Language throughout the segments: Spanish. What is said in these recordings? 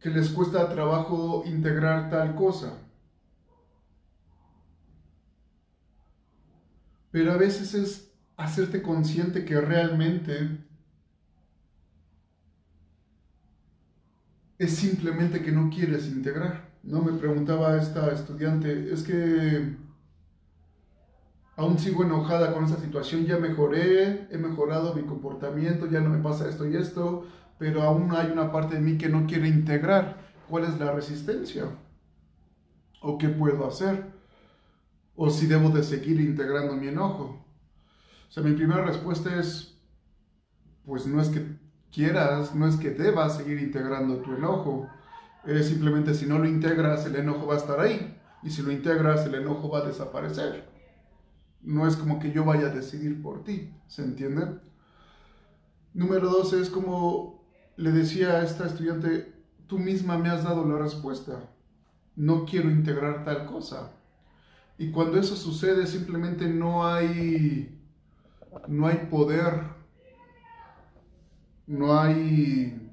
que les cuesta trabajo integrar tal cosa. Pero a veces es hacerte consciente que realmente es simplemente que no quieres integrar. No me preguntaba esta estudiante, es que aún sigo enojada con esta situación, ya mejoré, he mejorado mi comportamiento, ya no me pasa esto y esto, pero aún hay una parte de mí que no quiere integrar. ¿Cuál es la resistencia? ¿O qué puedo hacer? ¿O si debo de seguir integrando mi enojo? O sea, mi primera respuesta es, pues no es que quieras, no es que debas seguir integrando tu enojo. Es simplemente si no lo integras, el enojo va a estar ahí. Y si lo integras, el enojo va a desaparecer. No es como que yo vaya a decidir por ti, ¿se entiende? Número dos es como le decía a esta estudiante, tú misma me has dado la respuesta. No quiero integrar tal cosa. Y cuando eso sucede, simplemente no hay poder, no hay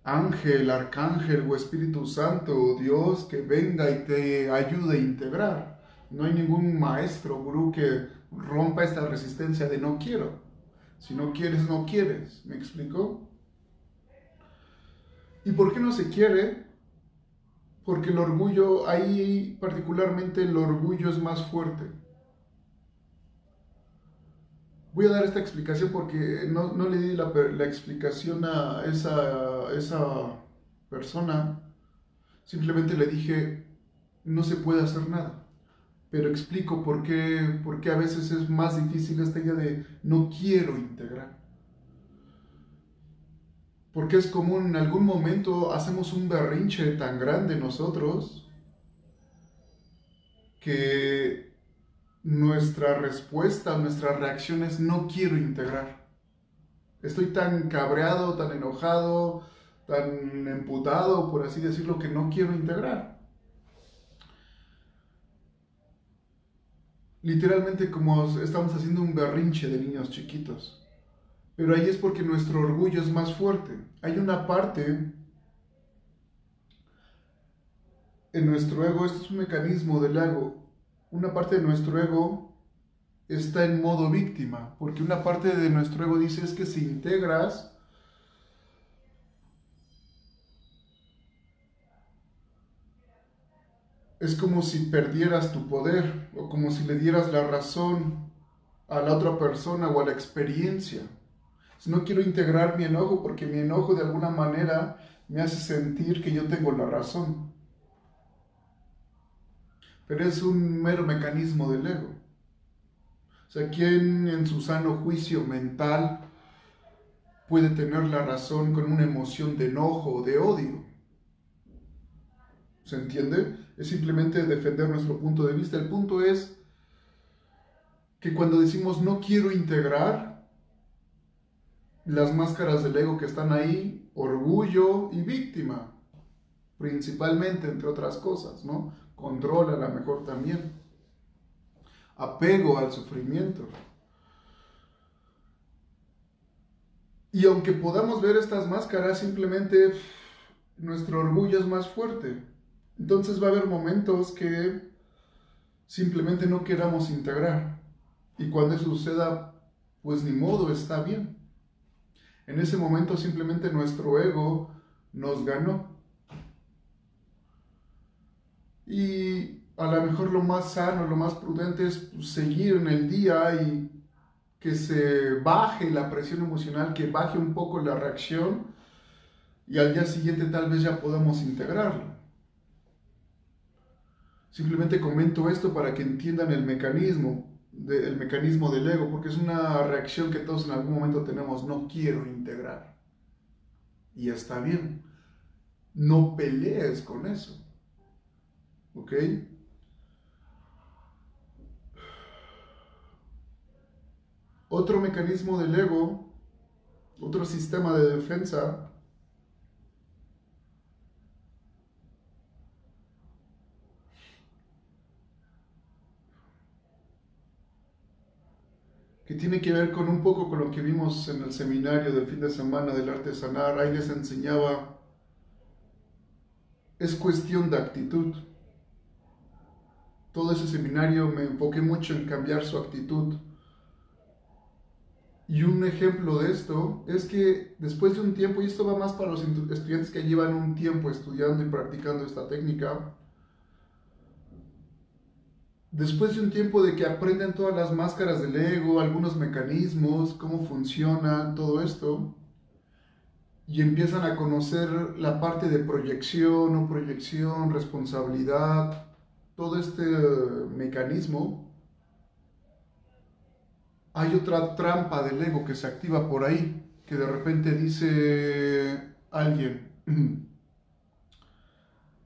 ángel, arcángel o Espíritu Santo o Dios que venga y te ayude a integrar. No hay ningún maestro, gurú que rompa esta resistencia de no quiero. Si no quieres, no quieres. ¿Me explico? ¿Y por qué no se quiere? Porque el orgullo, ahí particularmente el orgullo es más fuerte. Voy a dar esta explicación porque no le di la explicación a esa persona. Simplemente le dije, no se puede hacer nada. Pero explico por qué a veces es más difícil esta idea de no quiero integrar. Porque es común, en algún momento hacemos un berrinche tan grande nosotros que nuestra respuesta, nuestra reacción es no quiero integrar. Estoy tan cabreado, tan enojado, tan emputado, por así decirlo, que no quiero integrar. Literalmente como estamos haciendo un berrinche de niños chiquitos. Pero ahí es porque nuestro orgullo es más fuerte. Hay una parte en nuestro ego, esto es un mecanismo del ego, una parte de nuestro ego está en modo víctima, porque una parte de nuestro ego dice es que si integras, es como si perdieras tu poder, o como si le dieras la razón a la otra persona o a la experiencia. Si no quiero integrar mi enojo porque mi enojo de alguna manera me hace sentir que yo tengo la razón. Pero es un mero mecanismo del ego. O sea, ¿quién en su sano juicio mental puede tener la razón con una emoción de enojo o de odio? ¿Se entiende? Es simplemente defender nuestro punto de vista. El punto es que cuando decimos no quiero integrar, las máscaras del ego que están ahí, orgullo y víctima, principalmente, entre otras cosas, ¿no? Control a lo mejor también. Apego al sufrimiento. Y aunque podamos ver estas máscaras, simplemente nuestro orgullo es más fuerte. Entonces va a haber momentos que simplemente no queramos integrar. Y cuando eso suceda, pues ni modo, está bien. En ese momento simplemente nuestro ego nos ganó. Y a lo mejor lo más sano, lo más prudente es seguir en el día y que se baje la presión emocional, que baje un poco la reacción y al día siguiente tal vez ya podamos integrarlo. Simplemente comento esto para que entiendan el mecanismo del ego, porque es una reacción que todos en algún momento tenemos, no quiero integrar. Y está bien, no pelees con eso, ¿ok? Otro mecanismo del ego, otro sistema de defensa, que tiene que ver con un poco con lo que vimos en el seminario del fin de semana del arte de sanar. Ahí les enseñaba es cuestión de actitud. Todo ese seminario me enfoqué mucho en cambiar su actitud. Y un ejemplo de esto es que después de un tiempo, y esto va más para los estudiantes que llevan un tiempo estudiando y practicando esta técnica, después de un tiempo de que aprenden todas las máscaras del ego, algunos mecanismos, cómo funciona todo esto, y empiezan a conocer la parte de proyección, no proyección, responsabilidad, todo este mecanismo, hay otra trampa del ego que se activa por ahí, que de repente dice alguien,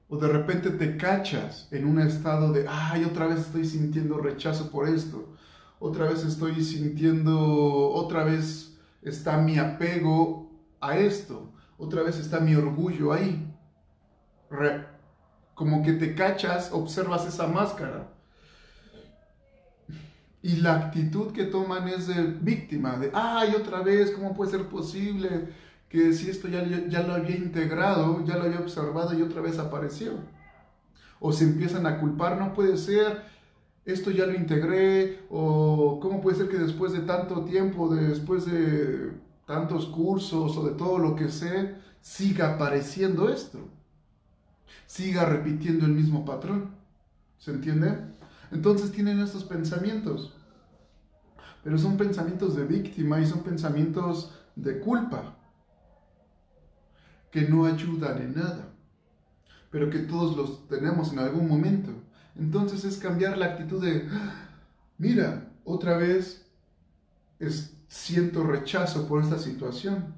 o de repente te cachas en un estado de, ay, otra vez estoy sintiendo rechazo por esto, otra vez estoy sintiendo, otra vez está mi apego a esto, otra vez está mi orgullo ahí. Como que te cachas, observas esa máscara. Y la actitud que toman es de víctima, de, ay, otra vez, ¿cómo puede ser posible que si esto ya lo había integrado, ya lo había observado y otra vez apareció? O se empiezan a culpar, no puede ser, esto ya lo integré, o cómo puede ser que después de tanto tiempo, después de tantos cursos o de todo lo que sé, siga apareciendo esto, siga repitiendo el mismo patrón. ¿Se entiende? Entonces tienen estos pensamientos, pero son pensamientos de víctima y son pensamientos de culpa, que no ayudan en nada, pero que todos los tenemos en algún momento. Entonces es cambiar la actitud de, mira, otra vez siento rechazo por esta situación,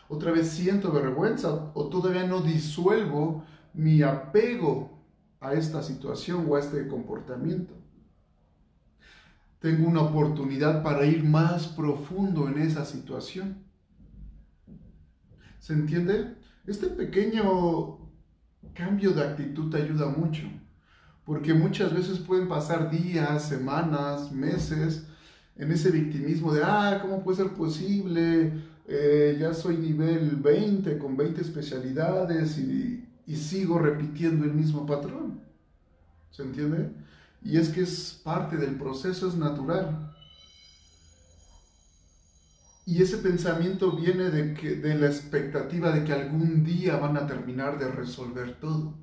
otra vez siento vergüenza o todavía no disuelvo mi apego a esta situación o a este comportamiento. Tengo una oportunidad para ir más profundo en esa situación. ¿Se entiende? Este pequeño cambio de actitud te ayuda mucho, porque muchas veces pueden pasar días, semanas, meses en ese victimismo de, ¿cómo puede ser posible? Ya soy nivel 20 con 20 especialidades y sigo repitiendo el mismo patrón. ¿Se entiende? Y es que es parte del proceso, es natural. Y ese pensamiento viene de la expectativa de que algún día van a terminar de resolver todo.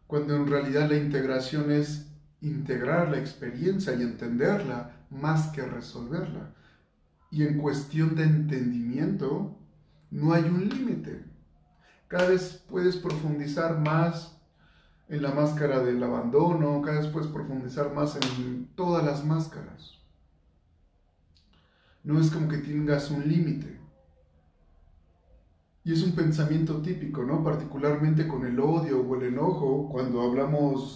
Cuando en realidad la integración es integrar la experiencia y entenderla más que resolverla. Y en cuestión de entendimiento, no hay un límite. Cada vez puedes profundizar más en la máscara del abandono, cada vez puedes profundizar más en todas las máscaras. No es como que tengas un límite. Y es un pensamiento típico, ¿no? Particularmente con el odio o el enojo, cuando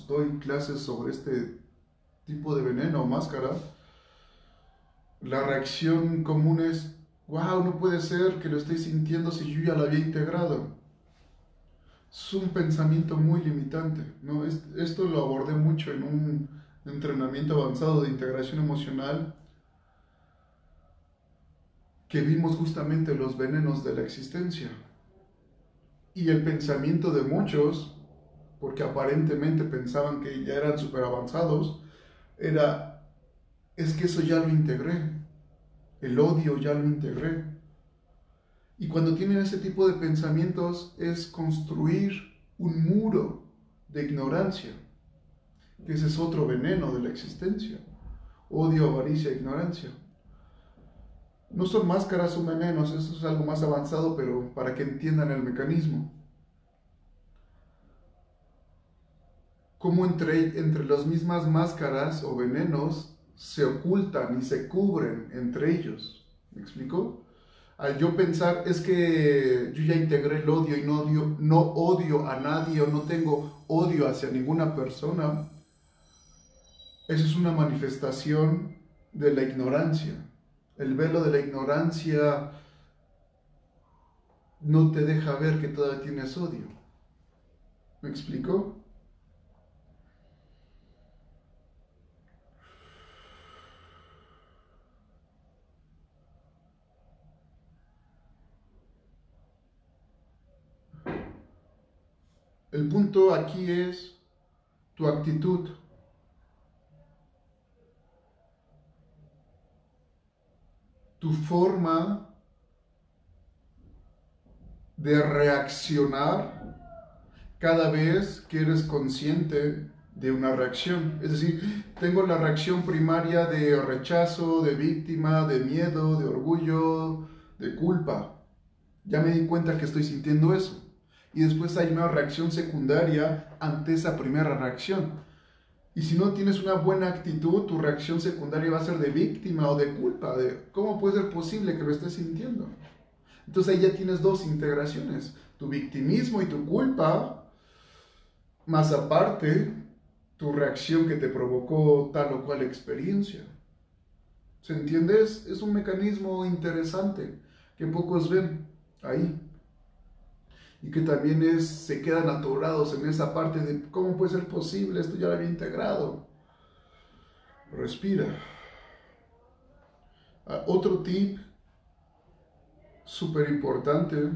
doy clases sobre este tipo de veneno o máscara, la reacción común es, wow, no puede ser que lo esté sintiendo si yo ya lo había integrado. Es un pensamiento muy limitante, ¿no? Esto lo abordé mucho en un entrenamiento avanzado de integración emocional, que vimos justamente los venenos de la existencia. Y el pensamiento de muchos, porque aparentemente pensaban que ya eran súper avanzados, es que eso ya lo integré, el odio ya lo integré. Y cuando tienen ese tipo de pensamientos es construir un muro de ignorancia, que ese es otro veneno de la existencia, odio, avaricia, ignorancia. No son máscaras, son venenos, eso es algo más avanzado, pero para que entiendan el mecanismo. Cómo entre las mismas máscaras o venenos se ocultan y se cubren entre ellos. ¿Me explico? Al yo pensar, es que yo ya integré el odio y no odio a nadie o no tengo odio hacia ninguna persona, eso es una manifestación de la ignorancia. El velo de la ignorancia no te deja ver que todavía tienes odio. ¿Me explico? El punto aquí es tu actitud. Tu forma de reaccionar cada vez que eres consciente de una reacción. Es decir, tengo la reacción primaria de rechazo, de víctima, de miedo, de orgullo, de culpa. Ya me di cuenta que estoy sintiendo eso. Y después hay una reacción secundaria ante esa primera reacción. Y si no tienes una buena actitud, tu reacción secundaria va a ser de víctima o de culpa, de cómo puede ser posible que lo estés sintiendo. Entonces ahí ya tienes dos integraciones, tu victimismo y tu culpa, más aparte tu reacción que te provocó tal o cual experiencia. ¿Se entiende? Es un mecanismo interesante que pocos ven ahí. Y que también se quedan atorados en esa parte de cómo puede ser posible, esto ya lo había integrado. Respira. Otro tip súper importante: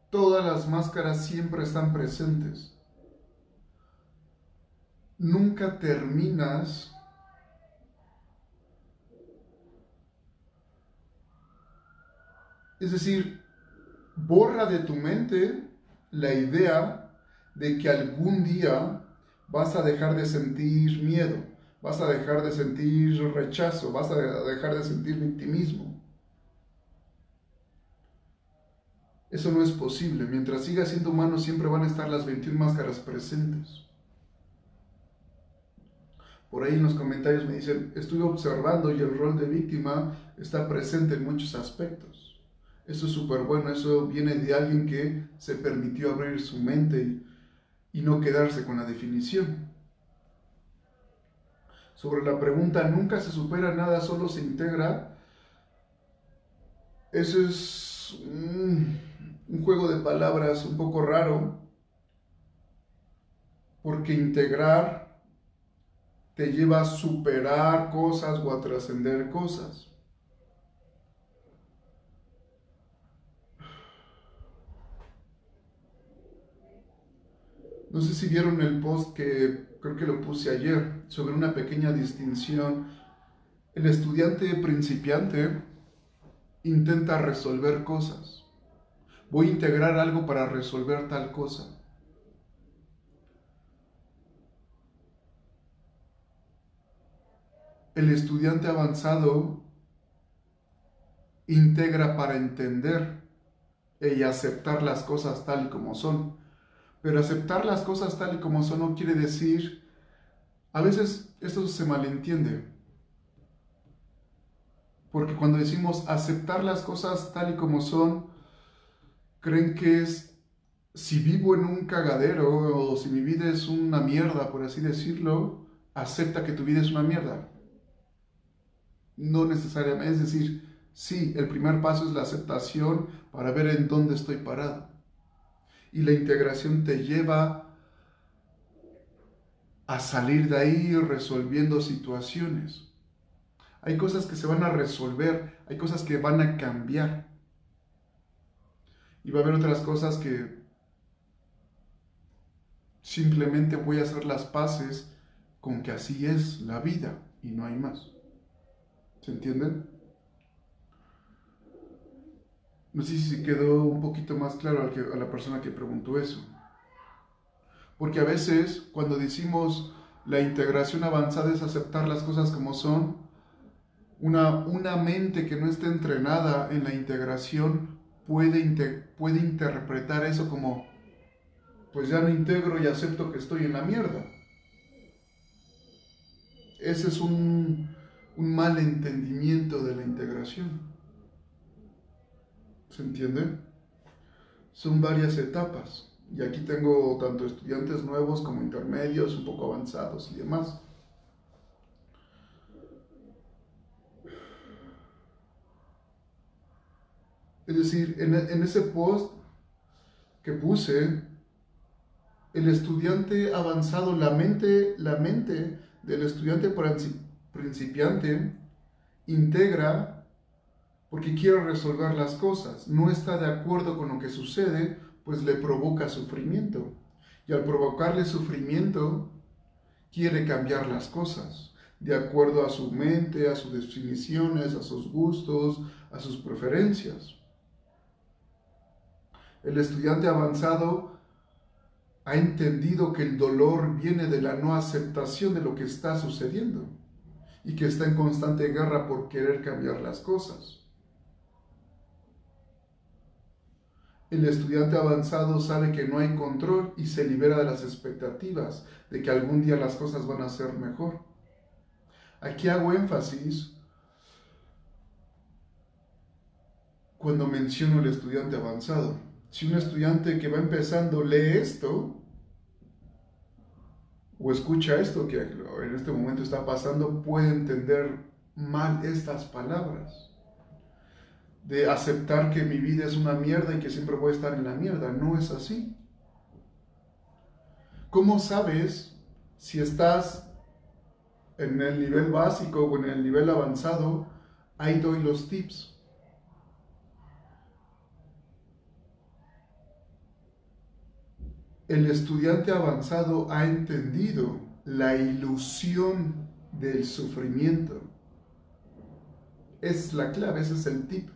todas las máscaras siempre están presentes. Nunca terminas es decir, borra de tu mente la idea de que algún día vas a dejar de sentir miedo, vas a dejar de sentir rechazo, vas a dejar de sentir victimismo. Eso no es posible. Mientras sigas siendo humano siempre van a estar las 21 máscaras presentes. Por ahí en los comentarios me dicen, estuve observando y el rol de víctima está presente en muchos aspectos. Eso es súper bueno, eso viene de alguien que se permitió abrir su mente y no quedarse con la definición. Sobre la pregunta, nunca se supera nada, solo se integra. Eso es un juego de palabras un poco raro, porque integrar te lleva a superar cosas o a trascender cosas. No sé si vieron el post que creo que lo puse ayer sobre una pequeña distinción. El estudiante principiante intenta resolver cosas. Voy a integrar algo para resolver tal cosa. El estudiante avanzado integra para entender y aceptar las cosas tal y como son. Pero aceptar las cosas tal y como son no quiere decir, a veces esto se malentiende, porque cuando decimos aceptar las cosas tal y como son, creen que es, si vivo en un cagadero o si mi vida es una mierda, por así decirlo, acepta que tu vida es una mierda. No necesariamente, es decir, sí, el primer paso es la aceptación para ver en dónde estoy parado. Y la integración te lleva a salir de ahí resolviendo situaciones. Hay cosas que se van a resolver, hay cosas que van a cambiar. Y va a haber otras cosas que simplemente voy a hacer las paces con que así es la vida y no hay más. ¿Se entienden? No sé si quedó un poquito más claro a la persona que preguntó eso. Porque a veces cuando decimos la integración avanzada es aceptar las cosas como son, una mente que no esté entrenada en la integración puede interpretar eso como, pues ya no integro y acepto que estoy en la mierda. Ese es un mal entendimiento de la integración. ¿Se entiende? Son varias etapas. Y aquí tengo tanto estudiantes nuevos como intermedios, un poco avanzados y demás. Es decir, en ese post que puse, El estudiante avanzado, la mente del estudiante principiante integra porque quiere resolver las cosas. No está de acuerdo con lo que sucede, pues le provoca sufrimiento. Y al provocarle sufrimiento, quiere cambiar las cosas de acuerdo a su mente, a sus definiciones, a sus gustos, a sus preferencias. El estudiante avanzado ha entendido que el dolor viene de la no aceptación de lo que está sucediendo y que está en constante guerra por querer cambiar las cosas. El estudiante avanzado sabe que no hay control y se libera de las expectativas de que algún día las cosas van a ser mejor. Aquí hago énfasis cuando menciono el estudiante avanzado. Si un estudiante que va empezando lee esto o escucha esto que en este momento está pasando, puede entender mal estas palabras de aceptar que mi vida es una mierda y que siempre voy a estar en la mierda. No es así. ¿Cómo sabes si estás en el nivel básico o en el nivel avanzado? Ahí doy los tips. El estudiante avanzado ha entendido la ilusión del sufrimiento. Esa es la clave, ese es el tip.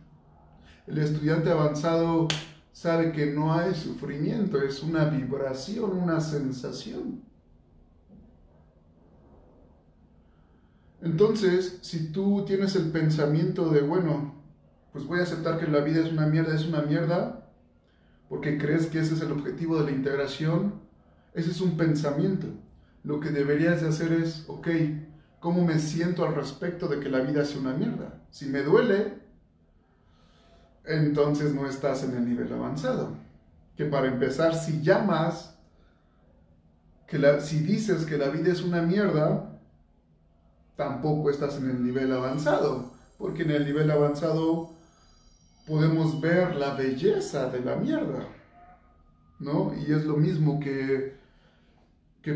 El estudiante avanzado sabe que no hay sufrimiento, es una vibración, una sensación. Entonces, si tú tienes el pensamiento de, bueno, pues voy a aceptar que la vida es una mierda, porque crees que ese es el objetivo de la integración, ese es un pensamiento. Lo que deberías de hacer es, ok, ¿cómo me siento al respecto de que la vida sea una mierda? Si me duele, entonces no estás en el nivel avanzado. Que para empezar, si llamas, si dices que la vida es una mierda, tampoco estás en el nivel avanzado, porque en el nivel avanzado podemos ver la belleza de la mierda, ¿no? Y es lo mismo que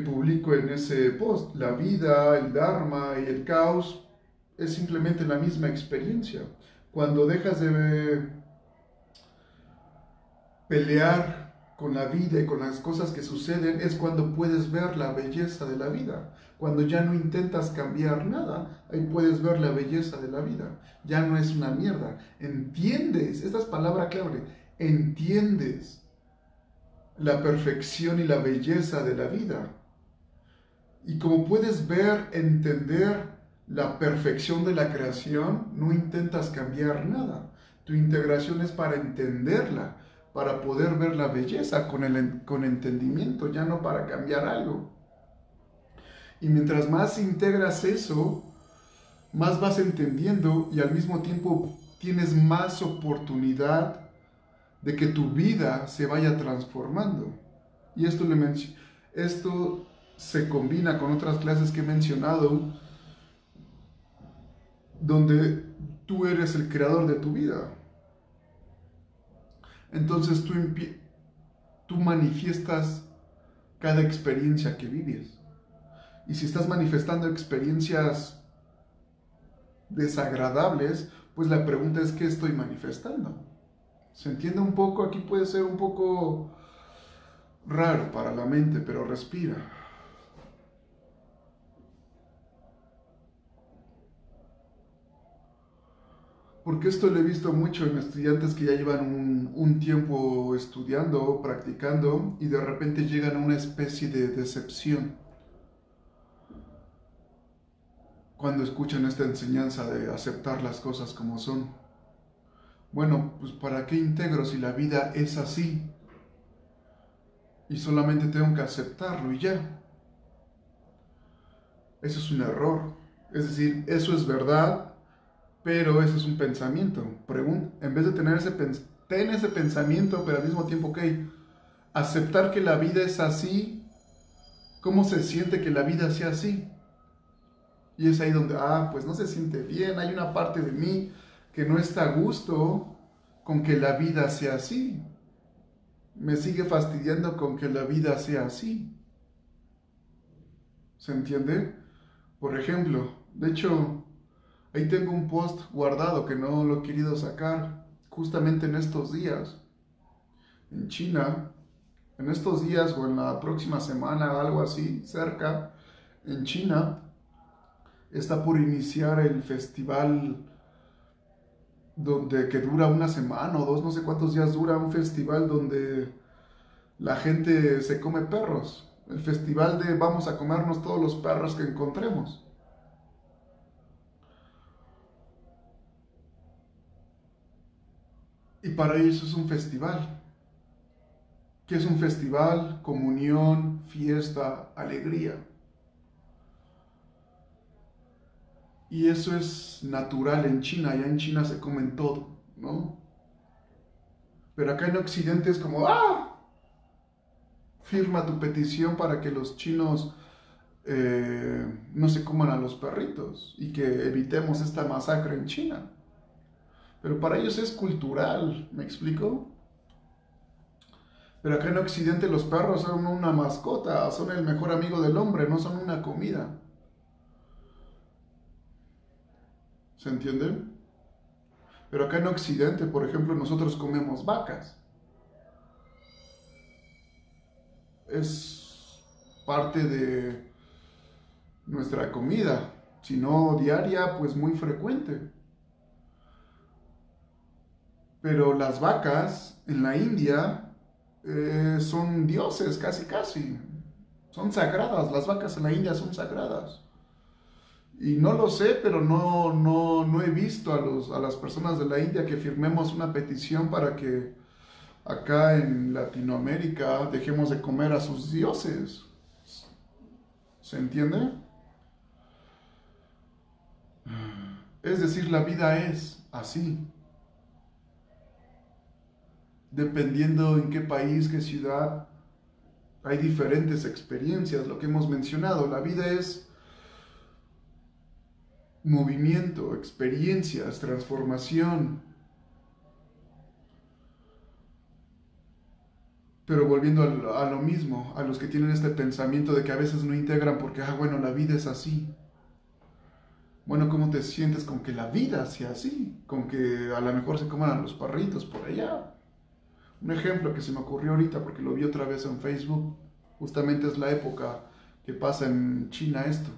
publico en ese post. La vida, el dharma y el caos es simplemente la misma experiencia. Cuando dejas de pelear con la vida y con las cosas que suceden, es cuando puedes ver la belleza de la vida. Cuando ya no intentas cambiar nada, ahí puedes ver la belleza de la vida. Ya no es una mierda. Entiendes, esta es palabra clave, entiendes la perfección y la belleza de la vida. Y como puedes ver, entender la perfección de la creación, no intentas cambiar nada. Tu integración es para entenderla, para poder ver la belleza con entendimiento, ya no para cambiar algo. Y mientras más integras eso, más vas entendiendo y al mismo tiempo tienes más oportunidad de que tu vida se vaya transformando. Y esto se combina con otras clases que he mencionado, donde tú eres el creador de tu vida. Entonces tú manifiestas cada experiencia que vives. Y si estás manifestando experiencias desagradables, pues la pregunta es, ¿qué estoy manifestando? ¿Se entiende un poco? Aquí puede ser un poco raro para la mente, pero respira. Porque esto lo he visto mucho en estudiantes que ya llevan un tiempo estudiando, practicando, y de repente llegan a una especie de decepción cuando escuchan esta enseñanza de aceptar las cosas como son. Bueno, pues ¿para qué integro si la vida es así? Y solamente tengo que aceptarlo y ya. Eso es un error. Es decir, eso es verdad, pero eso es un pensamiento. En vez de tener ten ese pensamiento, pero al mismo tiempo, ok, aceptar que la vida es así, ¿cómo se siente que la vida sea así? Y es ahí donde, pues no se siente bien, hay una parte de mí que no está a gusto con que la vida sea así. me sigue fastidiando con que la vida sea así. ¿Se entiende? Por ejemplo, de hecho, ahí tengo un post guardado que no lo he querido sacar justamente en estos días. En China, en estos días o en la próxima semana, algo así, cerca, en China, está por iniciar el festival que dura una semana o dos, no sé cuántos días dura, un festival donde la gente se come perros. El festival de vamos a comernos todos los perros que encontremos. Y para ellos es un festival. ¿Qué es un festival? Comunión, fiesta, alegría. Y eso es natural en China. Ya en China se comen todo, ¿no? Pero acá en Occidente es como, ¡ah! Firma tu petición para que los chinos no se coman a los perritos y que evitemos esta masacre en China. Pero para ellos es cultural, ¿me explico? Pero acá en Occidente los perros son una mascota, son el mejor amigo del hombre, no son una comida. ¿Se entiende? Pero acá en Occidente, por ejemplo, nosotros comemos vacas. Es parte de nuestra comida, si no diaria, pues muy frecuente. Pero las vacas en la India son dioses, casi casi. Son sagradas, las vacas en la India son sagradas. Y no lo sé, pero no he visto a las personas de la India que firmemos una petición para que acá en Latinoamérica dejemos de comer a sus dioses. ¿Se entiende? Es decir, la vida es así. Dependiendo en qué país, qué ciudad, hay diferentes experiencias, lo que hemos mencionado. La vida es movimiento, experiencias, transformación. Pero volviendo a lo mismo, a los que tienen este pensamiento de que a veces no integran porque, bueno, la vida es así. Bueno, ¿cómo te sientes con que la vida sea así? Con que a lo mejor se coman a los perritos por allá. Un ejemplo que se me ocurrió ahorita porque lo vi otra vez en Facebook. Justamente es la época que pasa en China esto.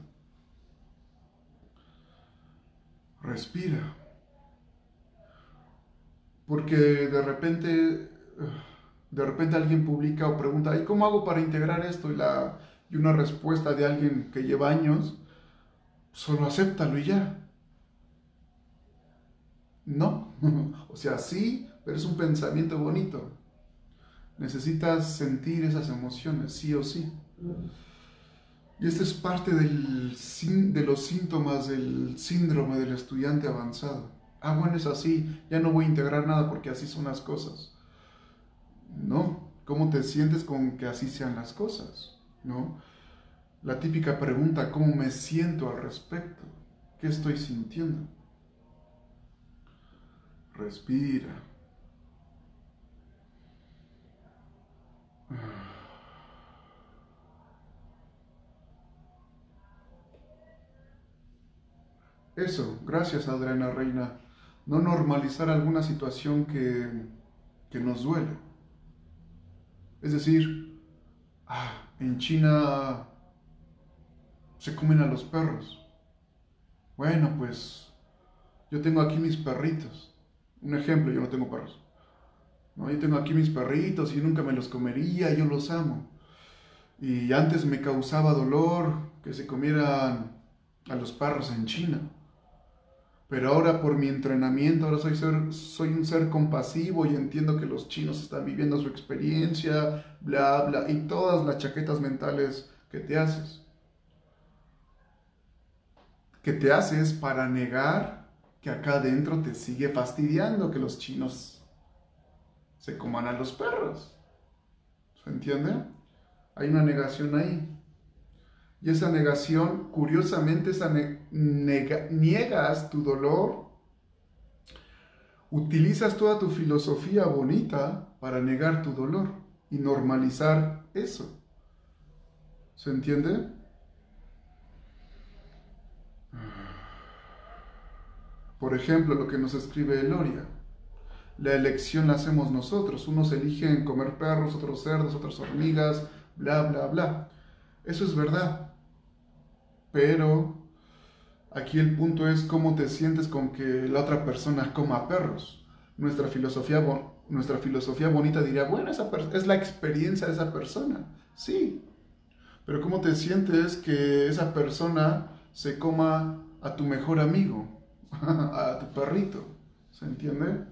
Respira. Porque de repente alguien publica o pregunta, ¿y cómo hago para integrar esto? Y una respuesta de alguien que lleva años, solo acéptalo y ya. No. O sea, sí, pero es un pensamiento bonito. Necesitas sentir esas emociones, sí o sí. Y esta es parte de los síntomas del síndrome del estudiante avanzado. Bueno, es así, ya no voy a integrar nada porque así son las cosas. No, ¿cómo te sientes con que así sean las cosas? ¿No? La típica pregunta, ¿cómo me siento al respecto? ¿Qué estoy sintiendo? Respira. Eso, gracias Adriana Reina. No normalizar alguna situación que nos duele. Es decir, en China se comen a los perros. Bueno, pues yo tengo aquí mis perritos. Un ejemplo, yo no tengo perros. No, yo tengo aquí mis perritos y nunca me los comería, yo los amo. Y antes me causaba dolor que se comieran a los perros en China. Pero ahora por mi entrenamiento, ahora soy un ser compasivo y entiendo que los chinos están viviendo su experiencia, bla, bla, y todas las chaquetas mentales que te haces. Que te haces para negar que acá adentro te sigue fastidiando que los chinos se coman a los perros. ¿Se entiende? Hay una negación ahí. Y esa negación, curiosamente, niegas tu dolor, utilizas toda tu filosofía bonita para negar tu dolor. y normalizar eso. ¿Se entiende? Por ejemplo, lo que nos escribe Eloria. La elección la hacemos nosotros. Unos eligen comer perros, otros cerdos, otras hormigas, bla, bla, bla. Eso es verdad. Pero aquí el punto es cómo te sientes con que la otra persona coma perros. Nuestra filosofía bonita diría, bueno, es la experiencia de esa persona. Sí, pero ¿cómo te sientes que esa persona se coma a tu mejor amigo, a tu perrito? ¿Se entiende?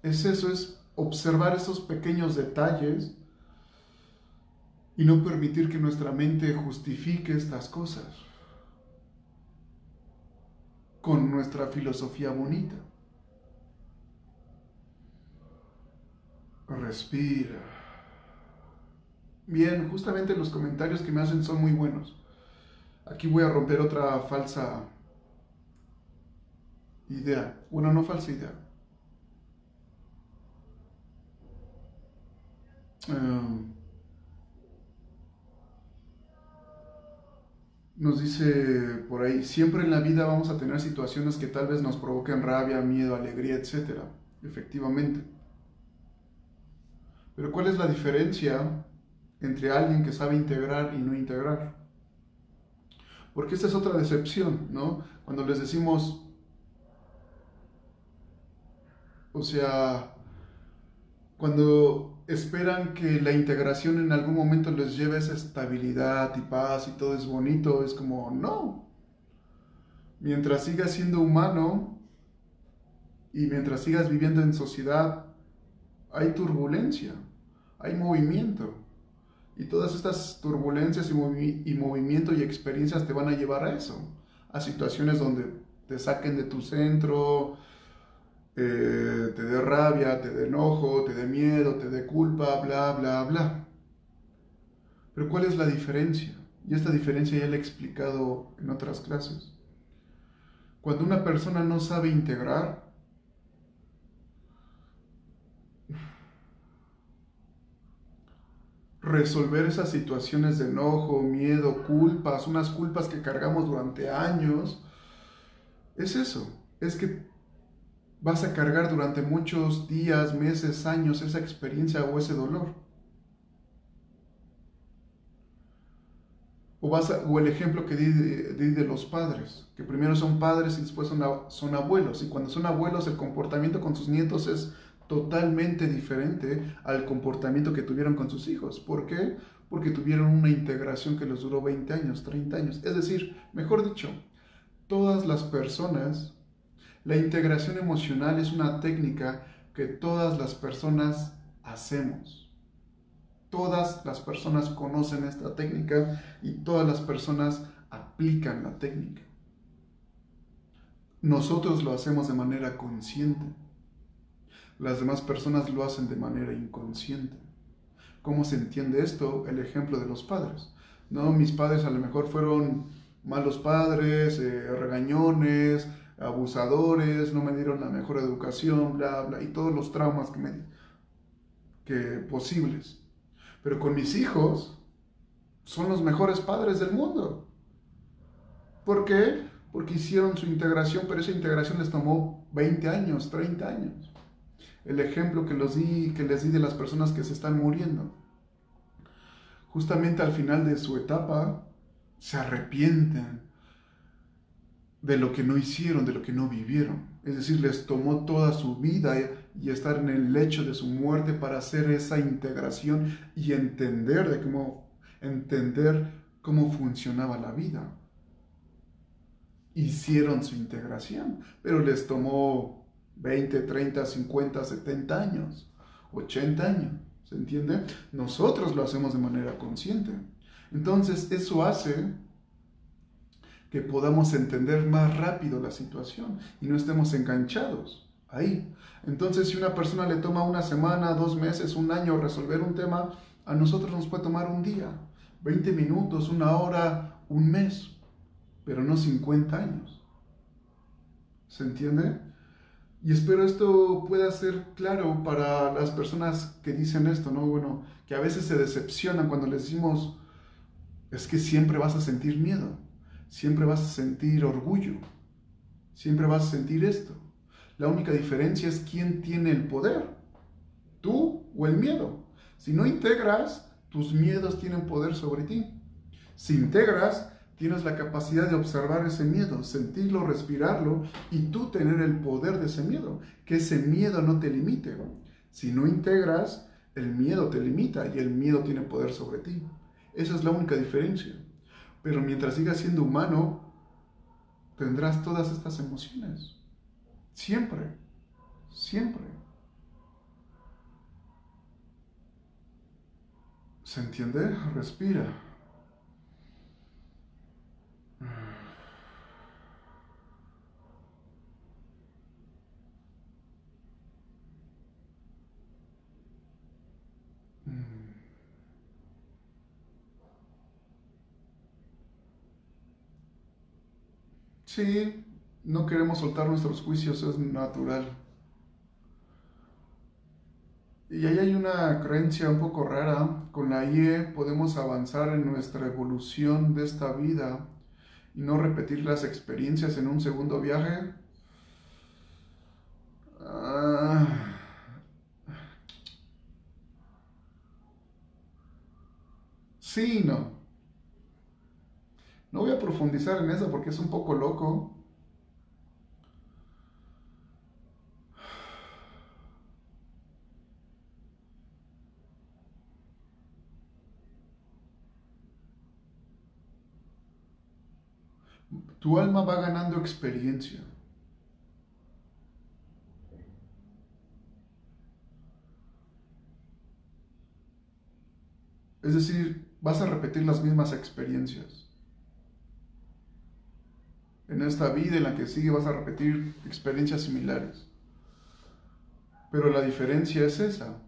Es eso, es observar esos pequeños detalles y no permitir que nuestra mente justifique estas cosas con nuestra filosofía bonita. Respira. Bien, justamente los comentarios que me hacen son muy buenos. Aquí voy a romper otra falsa idea. Bueno, no falsa idea. Nos dice por ahí, siempre en la vida vamos a tener situaciones que tal vez nos provoquen rabia, miedo, alegría, etcétera. Efectivamente. Pero ¿cuál es la diferencia entre alguien que sabe integrar y no integrar? Porque esta es otra decepción, ¿no? Cuando les decimos, o sea, cuando esperan que la integración en algún momento les lleve esa estabilidad y paz y todo es bonito, es como, no. Mientras sigas siendo humano y mientras sigas viviendo en sociedad, hay turbulencia, hay movimiento. Y todas estas turbulencias y movimiento y experiencias te van a llevar a eso, a situaciones donde te saquen de tu centro, te dé rabia, te dé enojo, te dé miedo, te dé culpa, bla, bla, bla. Pero ¿cuál es la diferencia? Y esta diferencia ya la he explicado en otras clases. Cuando una persona no sabe integrar, resolver esas situaciones de enojo, miedo, culpas, unas culpas que cargamos durante años, es eso, es que vas a cargar durante muchos días, meses, años esa experiencia o ese dolor. O el ejemplo que di de los padres, que primero son padres y después son abuelos. Y cuando son abuelos el comportamiento con sus nietos es totalmente diferente al comportamiento que tuvieron con sus hijos. ¿Por qué? Porque tuvieron una integración que les duró 20 años, 30 años. Es decir, mejor dicho, todas las personas, la integración emocional es una técnica que todas las personas hacemos. Todas las personas conocen esta técnica y todas las personas aplican la técnica. Nosotros lo hacemos de manera consciente. Las demás personas lo hacen de manera inconsciente. ¿Cómo se entiende esto? El ejemplo de los padres. ¿No? Mis padres a lo mejor fueron malos padres, regañones, abusadores, no me dieron la mejor educación, bla, bla, y todos los traumas posibles. Pero con mis hijos son los mejores padres del mundo. ¿Por qué? Porque hicieron su integración, pero esa integración les tomó 20 años, 30 años. El ejemplo que les di de las personas que se están muriendo. Justamente al final de su etapa, se arrepienten de lo que no hicieron, de lo que no vivieron. Es decir, les tomó toda su vida y estar en el lecho de su muerte para hacer esa integración y entender cómo funcionaba la vida. Hicieron su integración, pero les tomó 20, 30, 50, 70 años, 80 años, ¿se entiende? Nosotros lo hacemos de manera consciente. Entonces, eso hace que podamos entender más rápido la situación y no estemos enganchados ahí. Entonces, si una persona le toma una semana, 2 meses, un año resolver un tema, a nosotros nos puede tomar un día, 20 minutos, una hora, un mes, pero no 50 años. ¿Se entiende? Y espero esto pueda ser claro para las personas que dicen esto, ¿no? Bueno, que a veces se decepcionan cuando les decimos, es que siempre vas a sentir miedo, siempre vas a sentir orgullo, siempre vas a sentir esto. La única diferencia es quién tiene el poder, tú o el miedo. Si no integras, tus miedos tienen poder sobre ti. Si integras, tienes la capacidad de observar ese miedo, sentirlo, respirarlo y tú tener el poder de ese miedo. Que ese miedo no te limite. Si no integras, el miedo te limita y el miedo tiene poder sobre ti. Esa es la única diferencia. Pero mientras sigas siendo humano, tendrás todas estas emociones. Siempre, siempre. ¿Se entiende? Respira. Sí, no queremos soltar nuestros juicios, es natural. Y ahí hay una creencia un poco rara. Con la IE podemos avanzar en nuestra evolución de esta vida y no repetir las experiencias en un segundo viaje. Ah, sí, y no. No voy a profundizar en eso porque es un poco loco. Tu alma va ganando experiencia. Es decir, vas a repetir las mismas experiencias. En esta vida en la que sigue vas a repetir experiencias similares. Pero la diferencia es esa.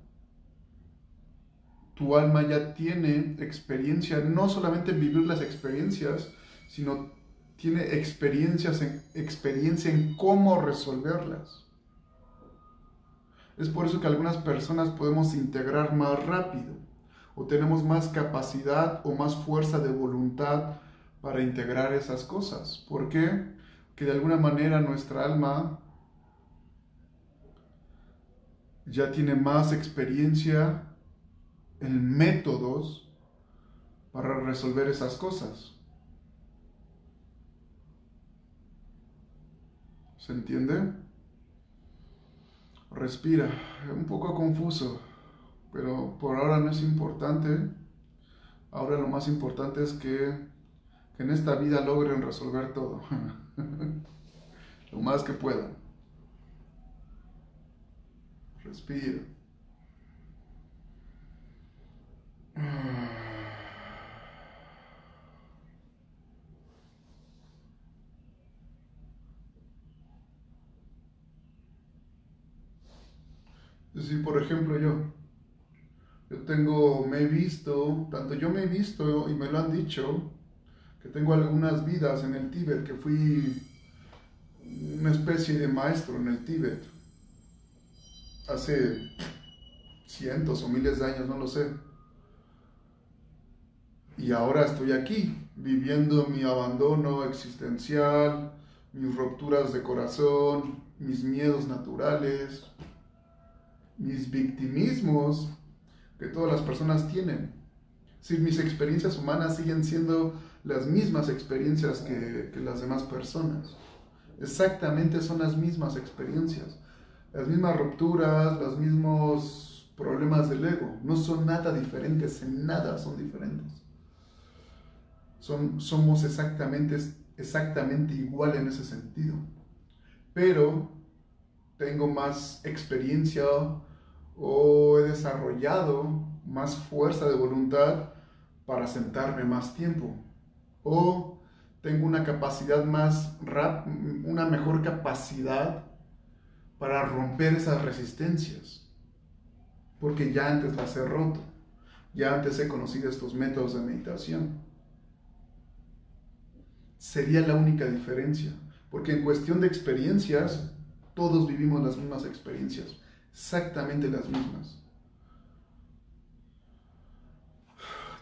Tu alma ya tiene experiencia, no solamente en vivir las experiencias, sino tiene experiencia en cómo resolverlas. Es por eso que algunas personas podemos integrar más rápido o tenemos más capacidad o más fuerza de voluntad para integrar esas cosas. ¿Por qué? Que de alguna manera nuestra alma ya tiene más experiencia en métodos para resolver esas cosas. ¿Se entiende? Respira. Un poco confuso, pero por ahora no es importante. Ahora lo más importante es que en esta vida logren resolver todo. Lo más que puedan. Respira. Es decir, por ejemplo, me he visto, tanto yo me he visto y me lo han dicho, que tengo algunas vidas en el Tíbet, que fui una especie de maestro en el Tíbet, hace cientos o miles de años, no lo sé. Y ahora estoy aquí, viviendo mi abandono existencial, mis rupturas de corazón, mis miedos naturales, mis victimismos que todas las personas tienen. Si mis experiencias humanas siguen siendo las mismas experiencias que las demás personas. Exactamente son las mismas experiencias, las mismas rupturas, los mismos problemas del ego. No son nada diferentes, en nada son diferentes. Somos exactamente igual en ese sentido. Pero tengo más experiencia o he desarrollado más fuerza de voluntad para sentarme más tiempo. O tengo una capacidad una mejor capacidad para romper esas resistencias. Porque ya antes las he roto. Ya antes he conocido estos métodos de meditación. Sería la única diferencia. Porque en cuestión de experiencias, Todos vivimos las mismas experiencias, exactamente las mismas.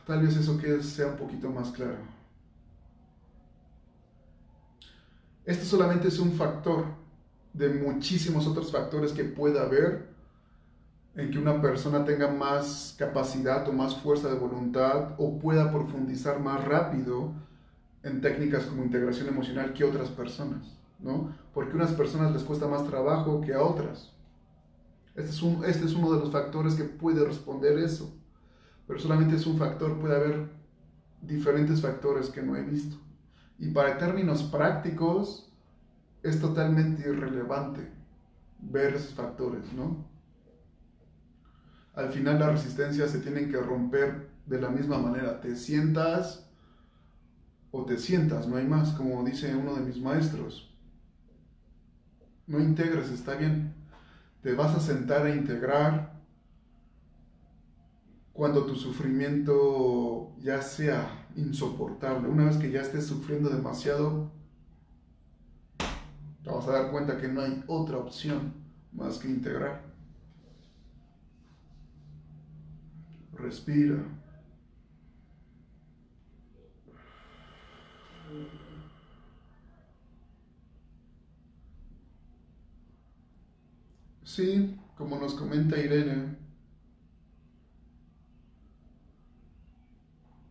Tal vez eso que sea un poquito más claro. Esto solamente es un factor de muchísimos otros factores que pueda haber en que una persona tenga más capacidad o más fuerza de voluntad o pueda profundizar más rápido en técnicas como integración emocional que otras personas, ¿no? Porque a unas personas les cuesta más trabajo que a otras. Este es uno de los factores que puede responder eso, pero solamente es un factor, puede haber diferentes factores que no he visto. Y para términos prácticos es totalmente irrelevante ver esos factores, ¿no? Al final las resistencias se tienen que romper de la misma manera. Te sientas o te sientas, no hay más, como dice uno de mis maestros. No integres, está bien. Te vas a sentar a integrar cuando tu sufrimiento ya sea insoportable. Una vez que ya estés sufriendo demasiado, te vas a dar cuenta que no hay otra opción más que integrar. Respira. Sí, como nos comenta Irene,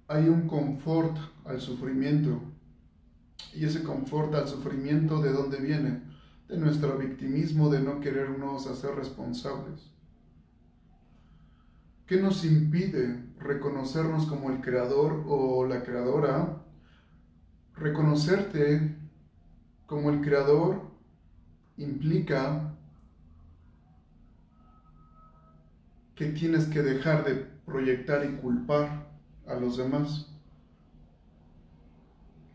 hay un confort al sufrimiento. Y ese confort al sufrimiento, ¿de dónde viene? De nuestro victimismo, de no querernos hacer responsables. ¿Qué nos impide reconocernos como el creador o la creadora? Reconocerte como el creador implica que tienes que dejar de proyectar y culpar a los demás.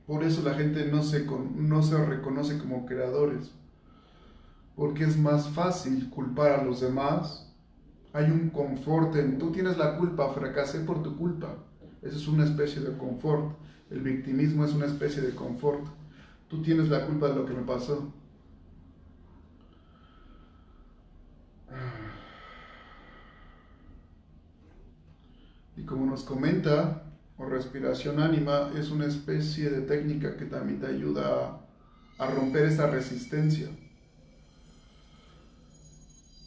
Por eso la gente no se reconoce como creadores, porque es más fácil culpar a los demás. Hay un confort en, tú tienes la culpa, fracasé por tu culpa. Eso es una especie de confort. El victimismo es una especie de confort. Tú tienes la culpa de lo que me pasó. Y como nos comenta, o respiración ánima es una especie de técnica que también te ayuda a romper esa resistencia.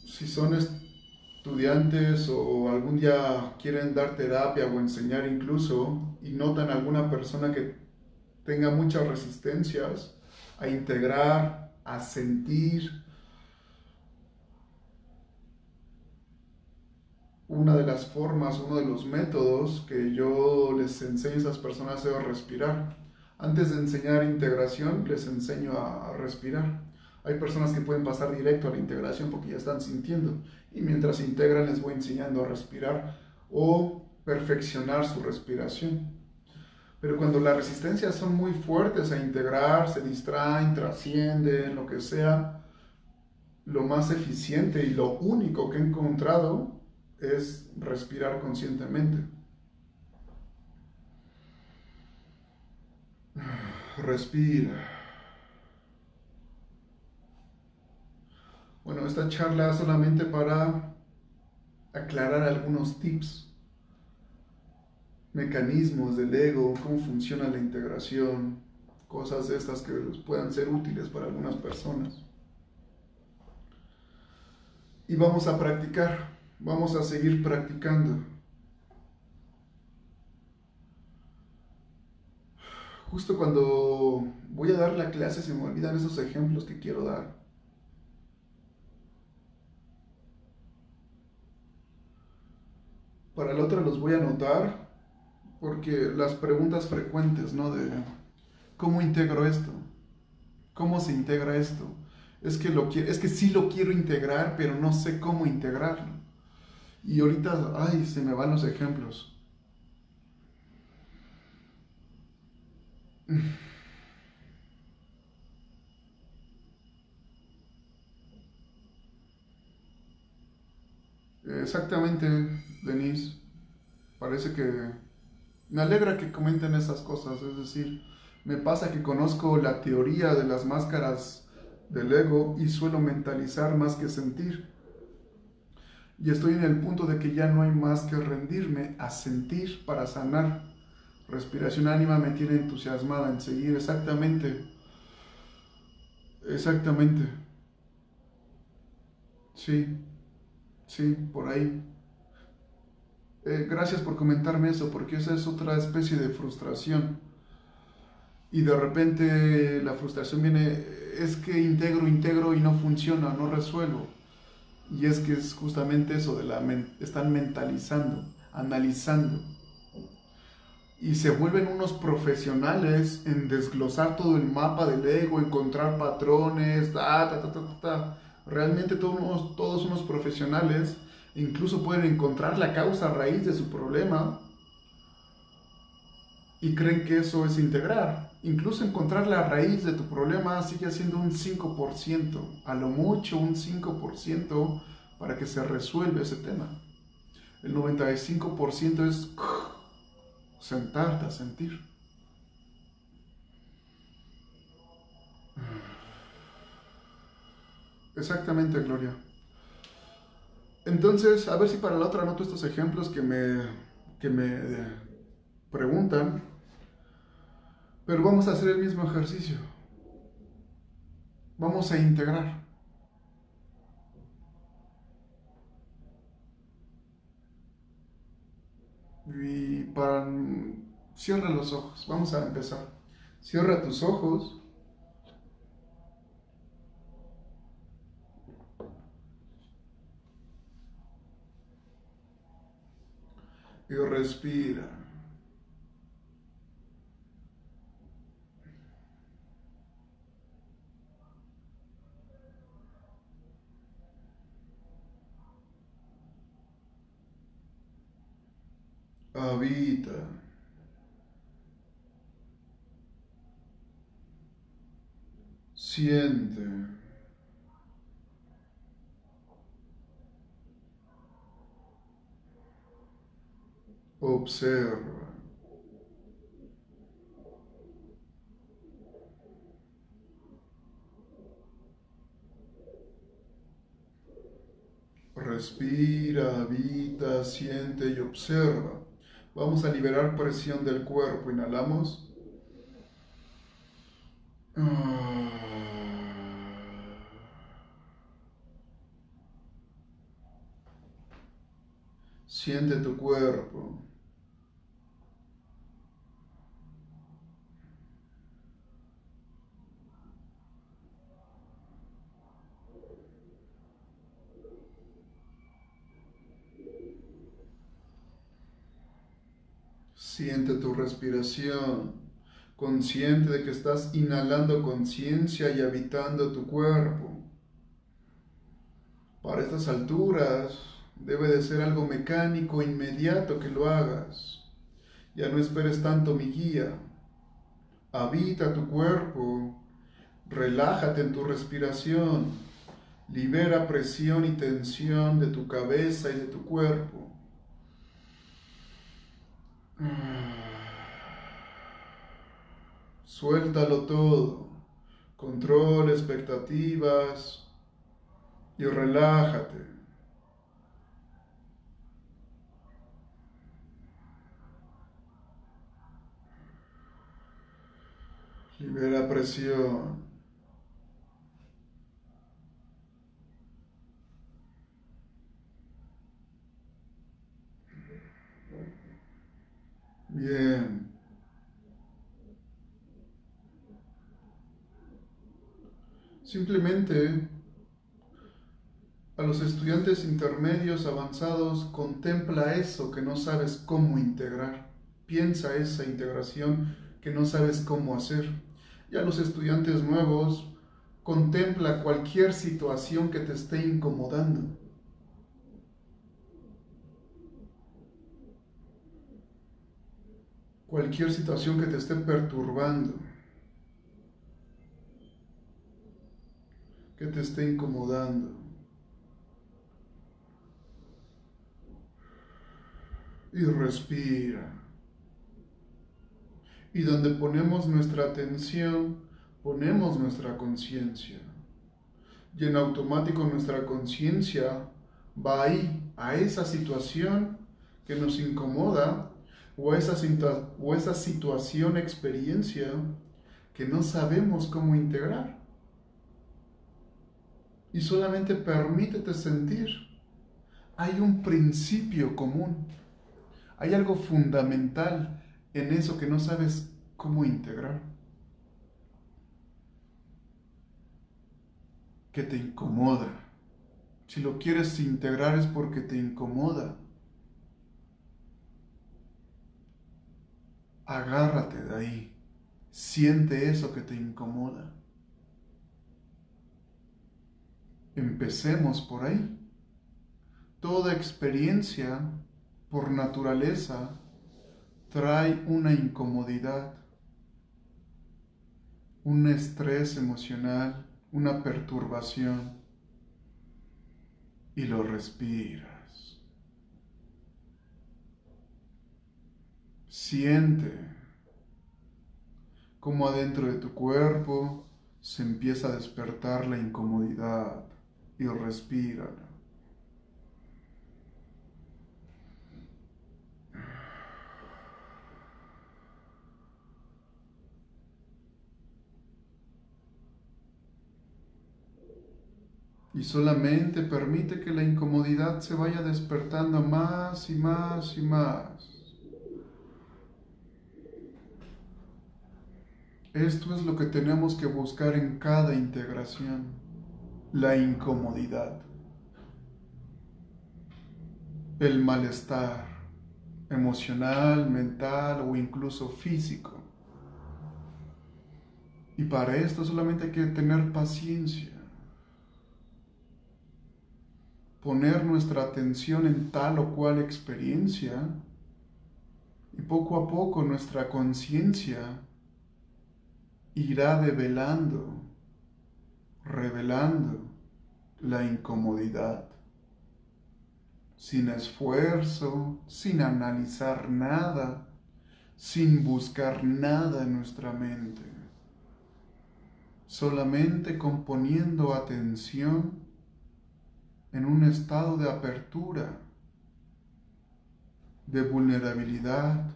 Si son estudiantes o algún día quieren dar terapia o enseñar incluso y notan alguna persona que tenga muchas resistencias a integrar, a sentir, una de las formas, uno de los métodos que yo les enseño a esas personas es respirar. Antes de enseñar integración, les enseño a respirar. Hay personas que pueden pasar directo a la integración porque ya están sintiendo. Y mientras integran, les voy enseñando a respirar o perfeccionar su respiración. Pero cuando las resistencias son muy fuertes a integrar, se distraen, trascienden, lo que sea, lo más eficiente y lo único que he encontrado es respirar conscientemente. Respira. Bueno, esta charla solamente para aclarar algunos tips, mecanismos del ego, cómo funciona la integración, cosas de estas que puedan ser útiles para algunas personas. Y vamos a practicar, vamos a seguir practicando. Justo cuando voy a dar la clase se me olvidan esos ejemplos que quiero dar. Para la otra los voy a anotar porque las preguntas frecuentes, ¿no? De ¿cómo integro esto? ¿Cómo se integra esto? Es que sí lo quiero integrar, pero no sé cómo integrarlo. Y ahorita, ay, se me van los ejemplos. Exactamente, Denise. Parece que me alegra que comenten esas cosas. Es decir, me pasa que conozco la teoría de las máscaras del ego y suelo mentalizar más que sentir. Y estoy en el punto de que ya no hay más que rendirme a sentir para sanar. Respiración ánima me tiene entusiasmada en seguir exactamente, exactamente. Sí, sí, por ahí. Gracias por comentarme eso, porque esa es otra especie de frustración. Y de repente la frustración viene, es que integro y no funciona, no resuelvo. Y es que es justamente eso, están mentalizando, analizando. Y se vuelven unos profesionales en desglosar todo el mapa del ego, encontrar patrones, Realmente todos unos profesionales, incluso pueden encontrar la causa raíz de su problema y creen que eso es integrar. Incluso encontrar la raíz de tu problema sigue siendo un 5%, a lo mucho un 5% para que se resuelva ese tema. El 95% es sentarte a sentir. Exactamente, Gloria. Entonces, a ver si para la otra anoto estos ejemplos que me preguntan, pero vamos a hacer el mismo ejercicio. Vamos a integrar. Y para... Cierra los ojos. Vamos a empezar. Cierra tus ojos y respira. Habita. Siente. Observa. Respira, habita, siente y observa. Vamos a liberar presión del cuerpo. Inhalamos. Siente tu cuerpo. Siente tu respiración, consciente de que estás inhalando conciencia y habitando tu cuerpo. Para estas alturas debe de ser algo mecánico, inmediato que lo hagas. Ya no esperes tanto mi guía. Habita tu cuerpo, relájate en tu respiración, libera presión y tensión de tu cabeza y de tu cuerpo. Suéltalo todo, control, expectativas y relájate. Libera presión. Bien. Simplemente a los estudiantes intermedios avanzados contempla eso que no sabes cómo integrar. Piensa esa integración que no sabes cómo hacer. Y a los estudiantes nuevos contempla cualquier situación que te esté incomodando. Cualquier situación que te esté perturbando, que te esté incomodando. Y respira. Y donde ponemos nuestra atención, ponemos nuestra conciencia. Y en automático nuestra conciencia va ahí, a esa situación que nos incomoda o a esa situación, experiencia que no sabemos cómo integrar. Y solamente permítete sentir. Hay un principio común, hay algo fundamental en eso que no sabes cómo integrar, que te incomoda. Si lo quieres integrar es porque te incomoda. Agárrate de ahí. Siente eso que te incomoda. Empecemos por ahí. Toda experiencia, por naturaleza, trae una incomodidad, un estrés emocional, una perturbación, y lo respiras. Siente cómo adentro de tu cuerpo se empieza a despertar la incomodidad y respírala. Y solamente permite que la incomodidad se vaya despertando más y más y más. Esto es lo que tenemos que buscar en cada integración, la incomodidad, el malestar emocional, mental o incluso físico. Y para esto solamente hay que tener paciencia, poner nuestra atención en tal o cual experiencia y poco a poco nuestra conciencia irá revelando la incomodidad, sin esfuerzo, sin analizar nada, sin buscar nada en nuestra mente, solamente componiendo atención en un estado de apertura, de vulnerabilidad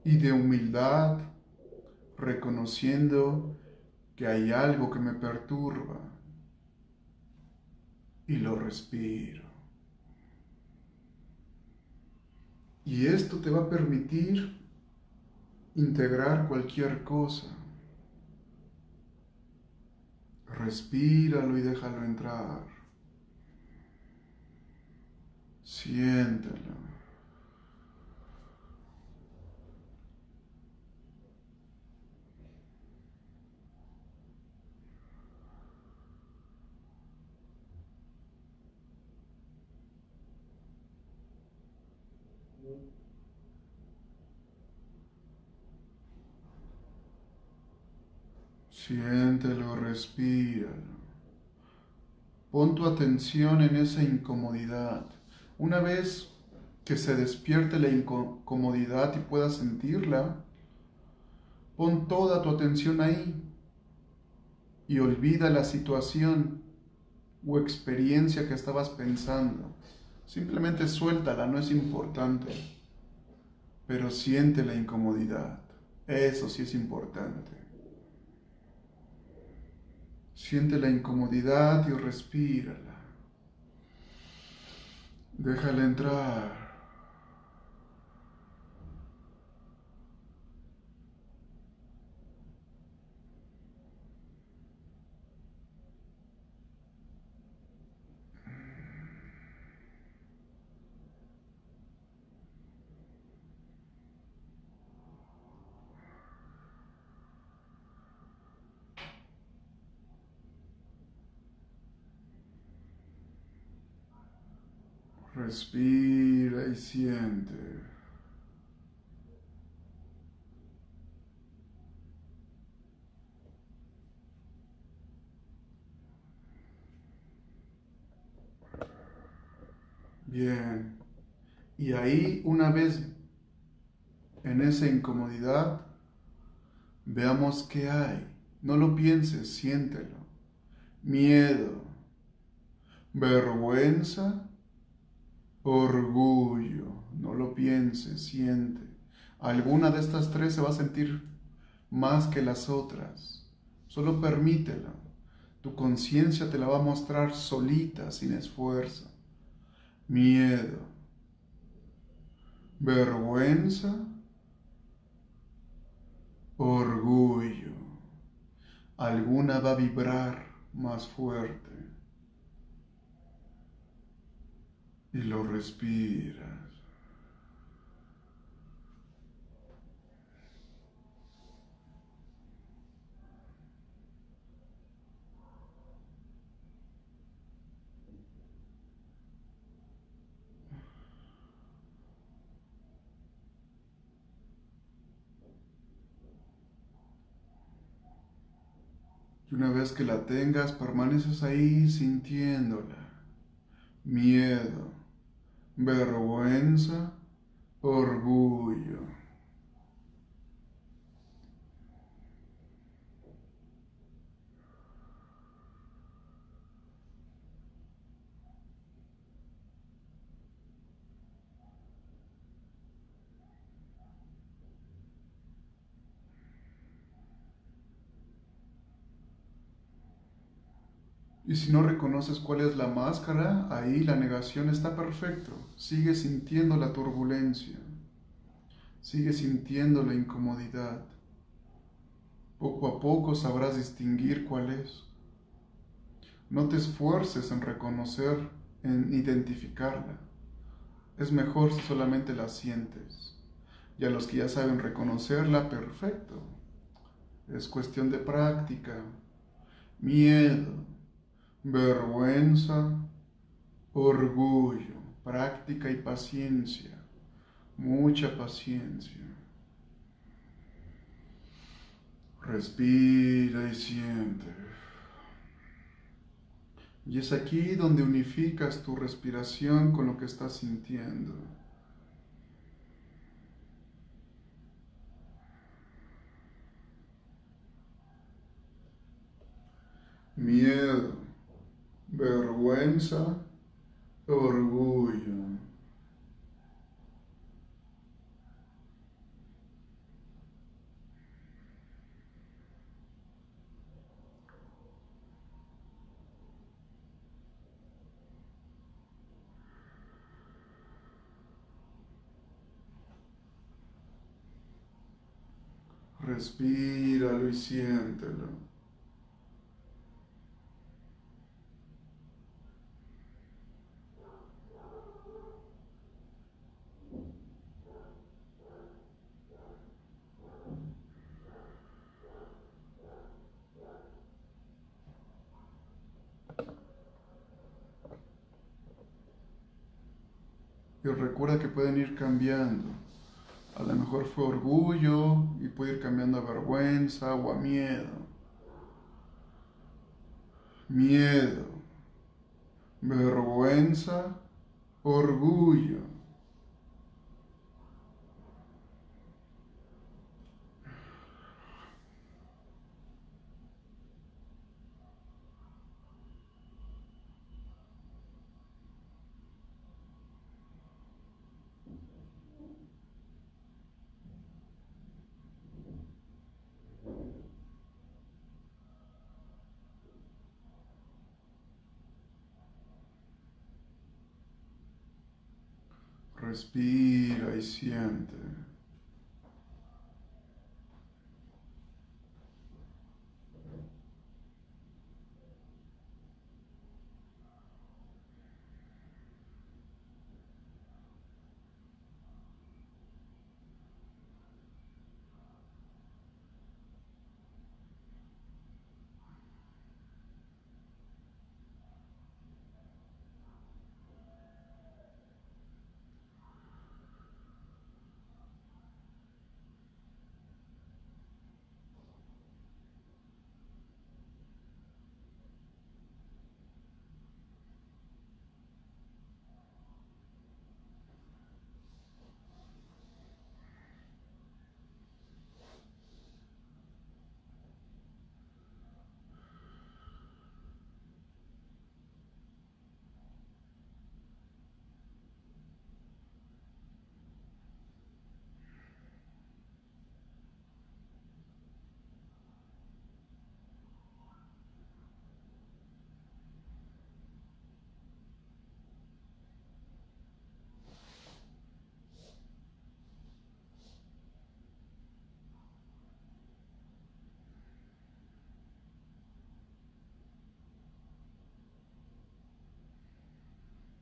y de humildad, reconociendo que hay algo que me perturba y lo respiro. Y esto te va a permitir integrar cualquier cosa. Respíralo y déjalo entrar. Siéntelo. Siéntelo, respíralo. Pon tu atención en esa incomodidad. Una vez que se despierte la incomodidad y puedas sentirla, pon toda tu atención ahí y olvida la situación o experiencia que estabas pensando. Simplemente suéltala, no es importante, pero siente la incomodidad. Eso sí es importante. Siente la incomodidad y respírala. Déjala entrar. Respira y siente. Bien. Y ahí, una vez en esa incomodidad, veamos qué hay. No lo pienses, siéntelo. miedo, vergüenza, orgullo. No lo pienses, siente. Alguna de estas tres se va a sentir más que las otras. Solo permítela. Tu conciencia te la va a mostrar solita, sin esfuerzo. Miedo, vergüenza, orgullo. Alguna va a vibrar más fuerte. Y lo respiras. Y una vez que la tengas, permaneces ahí sintiéndola. Miedo, vergüenza, orgullo. Y si no reconoces cuál es la máscara, ahí la negación está perfecto. Sigue sintiendo la turbulencia. Sigue sintiendo la incomodidad. Poco a poco sabrás distinguir cuál es. No te esfuerces en reconocer, en identificarla. Es mejor si solamente la sientes. Y a los que ya saben reconocerla, perfecto. Es cuestión de práctica. Miedo, vergüenza, orgullo, práctica y paciencia. Mucha paciencia. Respira y siente. Y es aquí donde unificas tu respiración con lo que estás sintiendo. Miedo, vergüenza, orgullo. Respíralo y siéntelo. Y recuerda que pueden ir cambiando. A lo mejor fue orgullo y puede ir cambiando a vergüenza o a miedo. Miedo, vergüenza, orgullo. Respira y siente.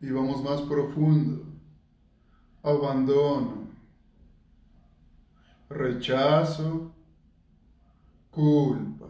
Y vamos más profundo. Abandono, rechazo, culpa.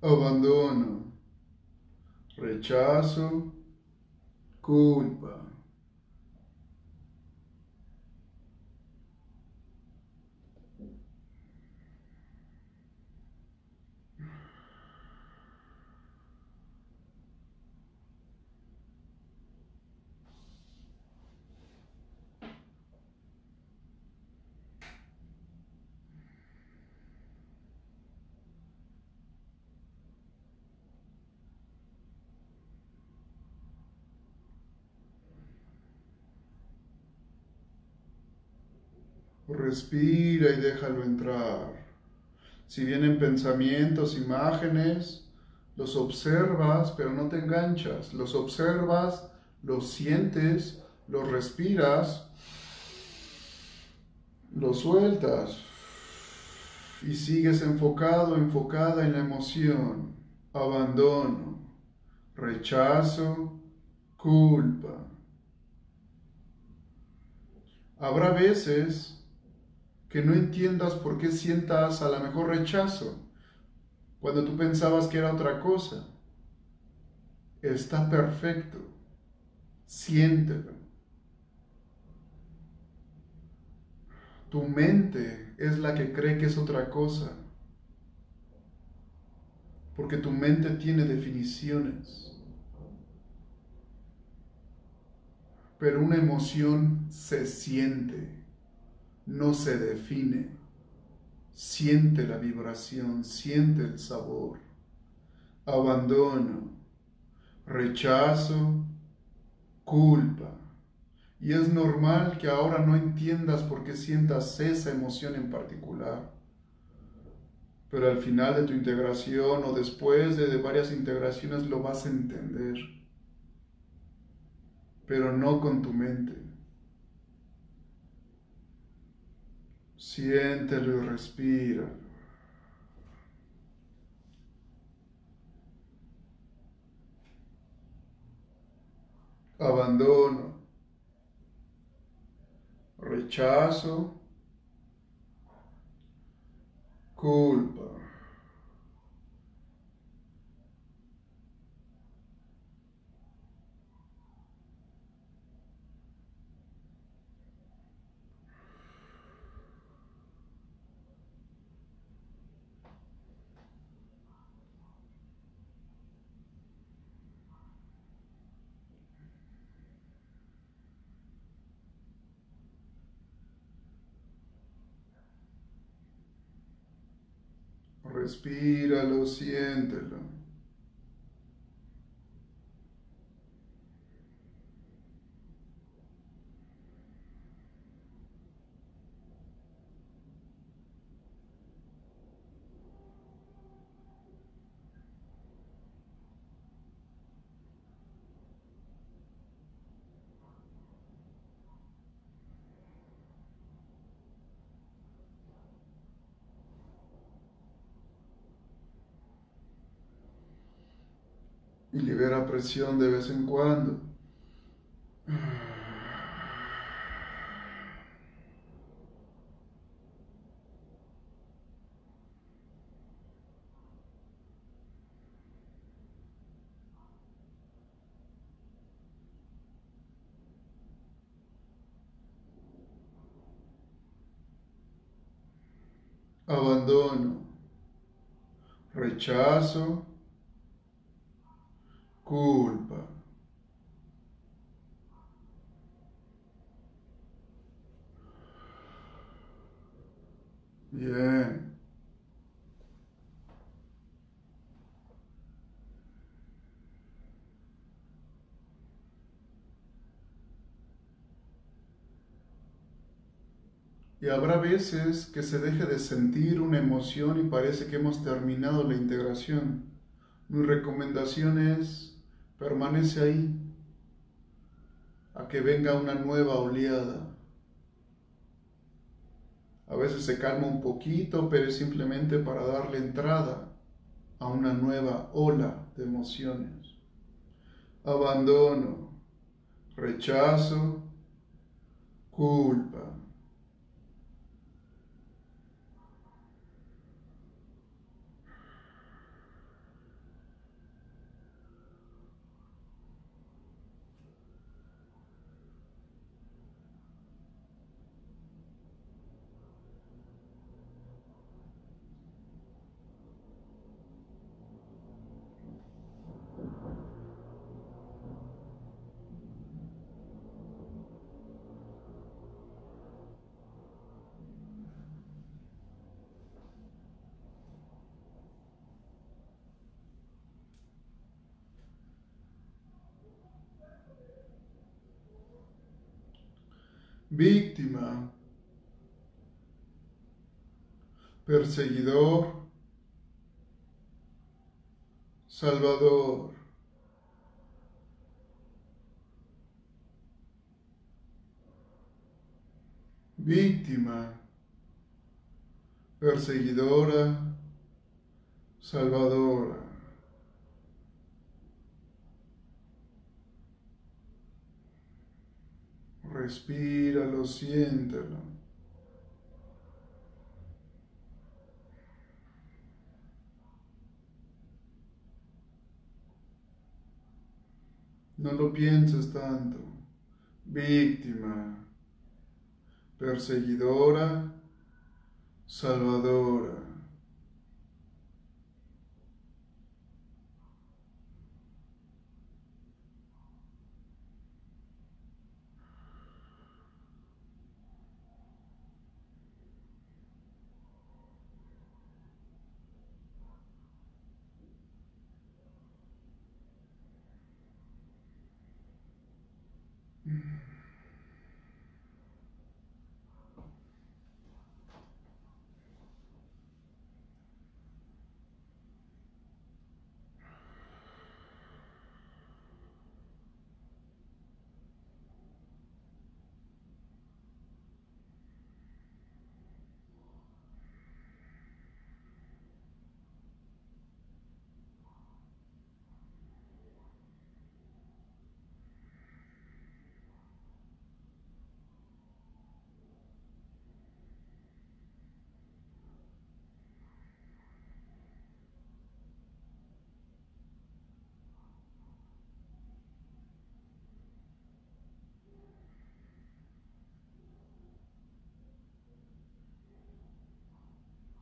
Abandono, rechazo, culpa. Respira y déjalo entrar. Si vienen pensamientos, imágenes, los observas, pero no te enganchas. Los observas, los sientes, los respiras, los sueltas y sigues enfocado, enfocada en la emoción. Abandono, rechazo, culpa. Habrá veces que no entiendas por qué sientas a lo mejor rechazo cuando tú pensabas que era otra cosa. Está perfecto. Siéntelo. Tu mente es la que cree que es otra cosa, porque tu mente tiene definiciones, pero una emoción se siente, no se define. Siente la vibración, siente el sabor. Abandono, rechazo, culpa. Y es normal que ahora no entiendas por qué sientas esa emoción en particular. Pero al final de tu integración o después de varias integraciones lo vas a entender. Pero no con tu mente. Siéntelo y respira. Abandono, rechazo, culpa. Respíralo, siéntelo. Y libera presión de vez en cuando. Abandono, rechazo, culpa. Bien. Y habrá veces que se deje de sentir una emoción y parece que hemos terminado la integración. Mi recomendación es, permanece ahí, a que venga una nueva oleada. A veces se calma un poquito, pero es simplemente para darle entrada a una nueva ola de emociones. Abandono, rechazo, culpa. Víctima, perseguidor, salvador. Víctima, perseguidora, salvadora. Respíralo, siéntelo. No lo pienses tanto. Víctima, perseguidora, salvadora.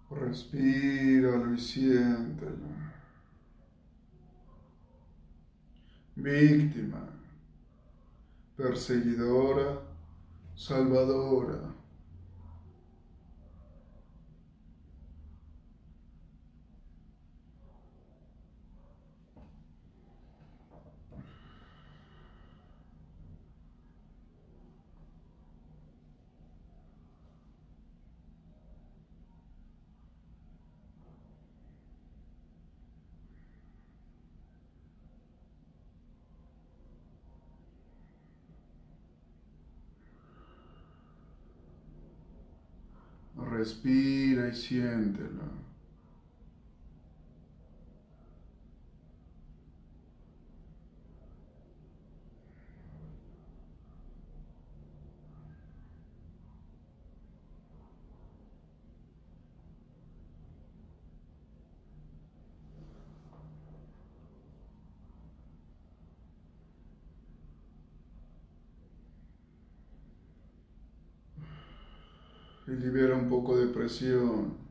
Respíralo y siéntelo. Víctima, perseguidora, salvadora. Respira y siéntelo. Y libera un poco de presión.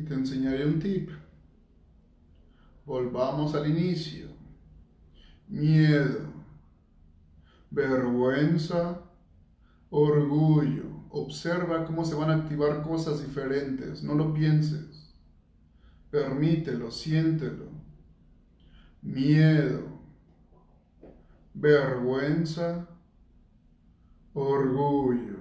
te enseñaré un tip. Volvamos al inicio. Miedo, vergüenza, orgullo. Observa cómo se van a activar cosas diferentes. No lo pienses. Permítelo, siéntelo. Miedo, vergüenza, orgullo.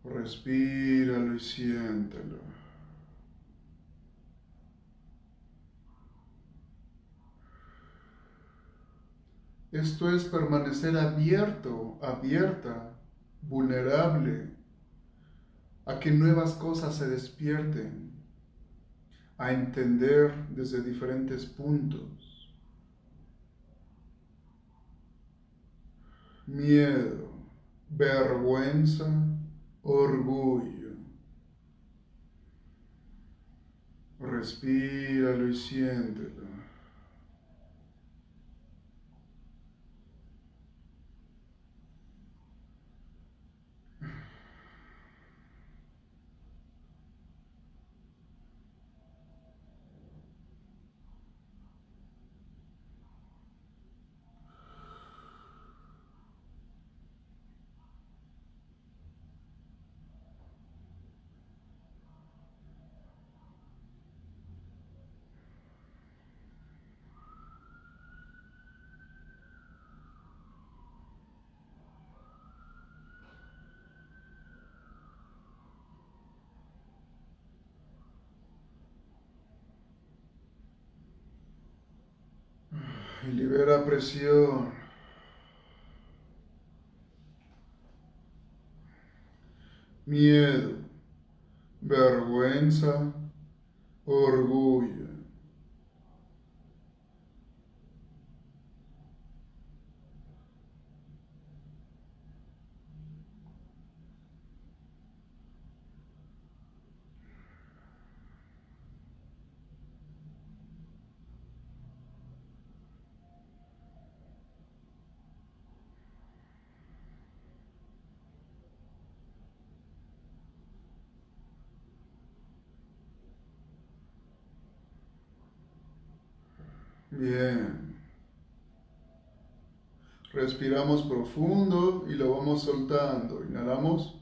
Respíralo y siéntelo. Esto es permanecer abierto, abierta, vulnerable a que nuevas cosas se despierten, a entender desde diferentes puntos. Miedo, vergüenza, orgullo. Respíralo y siéntelo. Y libera presión. Miedo, vergüenza, orgullo. Bien. Respiramos profundo y lo vamos soltando. Inhalamos.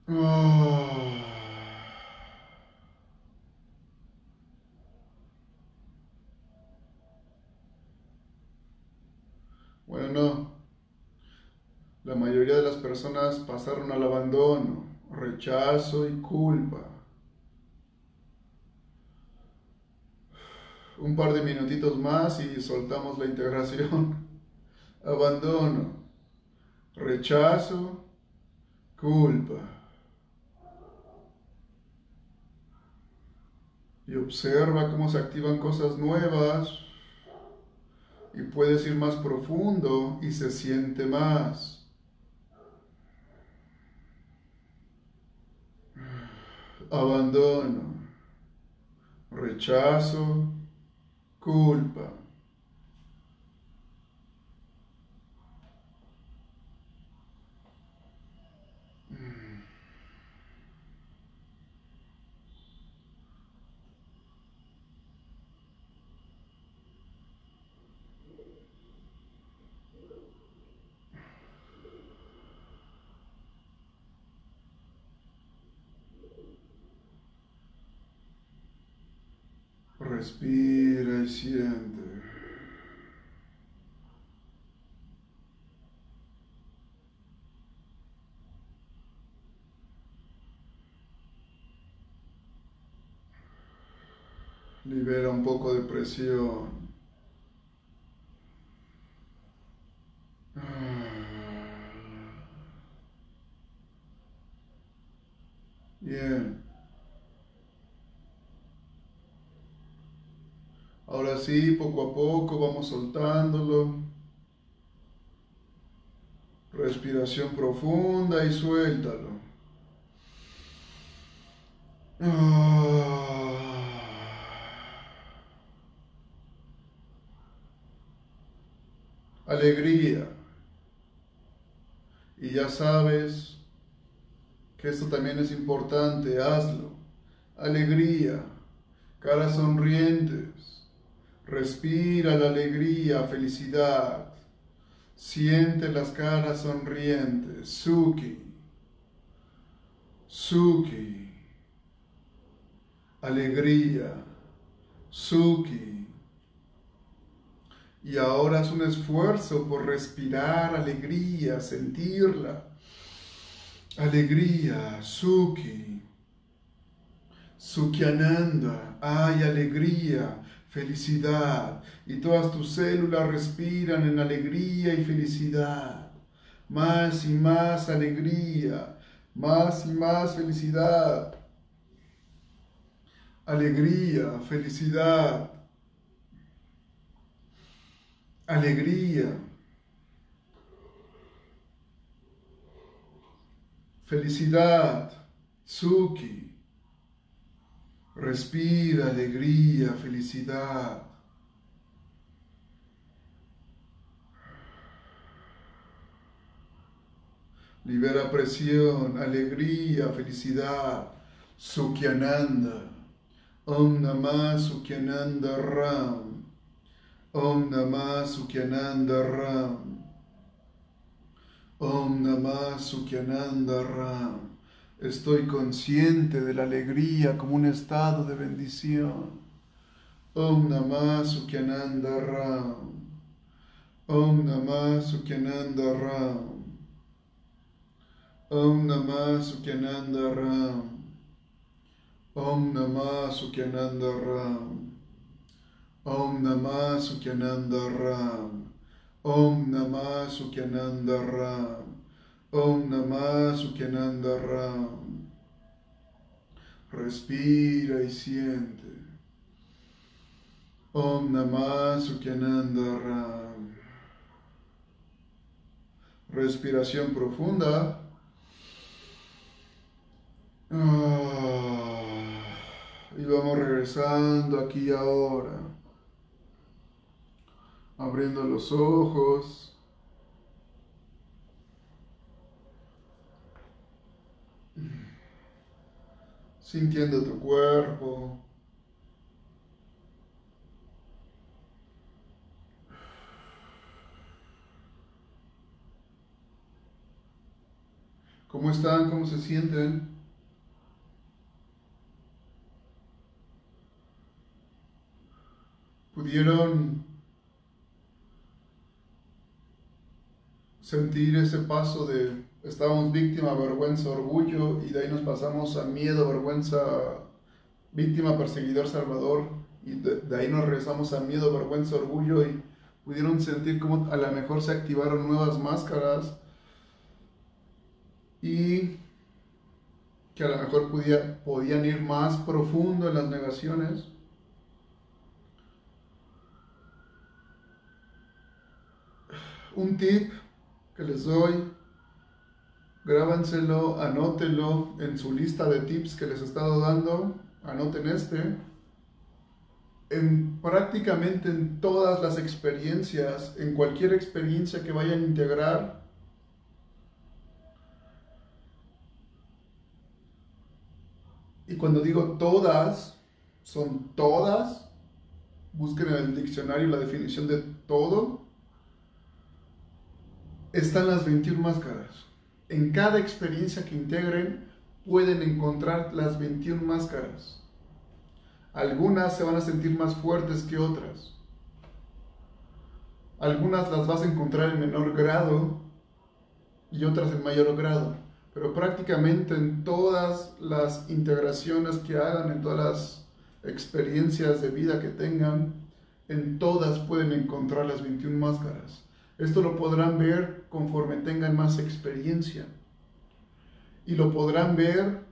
Ah. Bueno, no. La mayoría de las personas pasaron al abandono, rechazo y culpa. Un par de minutitos más y soltamos la integración. Abandono, rechazo, culpa. Y observa cómo se activan cosas nuevas y puedes ir más profundo y se siente más. Abandono, rechazo, culpa. Respira y siente. Libera un poco de presión. Bien. Ahora sí, poco a poco vamos soltándolo. Respiración profunda y suéltalo. alegría. Y ya sabes que esto también es importante, hazlo. Alegría, caras sonrientes, respira la alegría, felicidad. Siente las caras sonrientes, Sukhi, Sukhi, alegría, Sukhi. Y ahora haz un esfuerzo por respirar alegría, sentirla. Alegría, Sukhi, Sukhiananda, hay alegría, felicidad. Y todas tus células respiran en alegría y felicidad. Más y más alegría, más y más felicidad. Alegría, felicidad. Alegría, felicidad, Sukhi. Respira alegría, felicidad. Libera presión, alegría, felicidad, Sukhiananda. Om Namah Sukhiananda Ram. Om Namah Sukhiananda Ram. Om Namah Sukhiananda Ram. Estoy consciente de la alegría como un estado de bendición. Om Namah Sukhiananda Ram. Om Namah Sukhiananda Ram. Om Namah Sukhiananda Ram. Om Namah Sukhiananda Ram. Om Namah Sukhiananda Ram. Om Namah Sukhiananda Ram. Om Namah Sukhiananda Ram. Respira y siente. Om Namah Sukhiananda Ram. Respiración profunda. Y vamos regresando aquí ahora. Abriendo los ojos. Sintiendo tu cuerpo. ¿Cómo están? ¿Cómo se sienten? ¿Pudieron sentir ese paso de estábamos víctima, vergüenza, orgullo y de ahí nos pasamos a miedo, vergüenza, víctima, perseguidor, salvador y de ahí nos regresamos a miedo, vergüenza, orgullo y pudieron sentir cómo a lo mejor se activaron nuevas máscaras y que a lo mejor podían ir más profundo en las negaciones? Un tip que les doy, grábanselo, anótenlo en su lista de tips que les he estado dando, anoten prácticamente en todas las experiencias, en cualquier experiencia que vayan a integrar, y cuando digo todas, son todas, busquen en el diccionario la definición de todo, están las 21 máscaras. En cada experiencia que integren pueden encontrar las 21 máscaras. Algunas se van a sentir más fuertes que otras. Algunas las vas a encontrar en menor grado y otras en mayor grado. Pero prácticamente en todas las integraciones que hagan, en todas las experiencias de vida que tengan, en todas pueden encontrar las 21 máscaras. Esto lo podrán ver conforme tengan más experiencia. Y lo podrán ver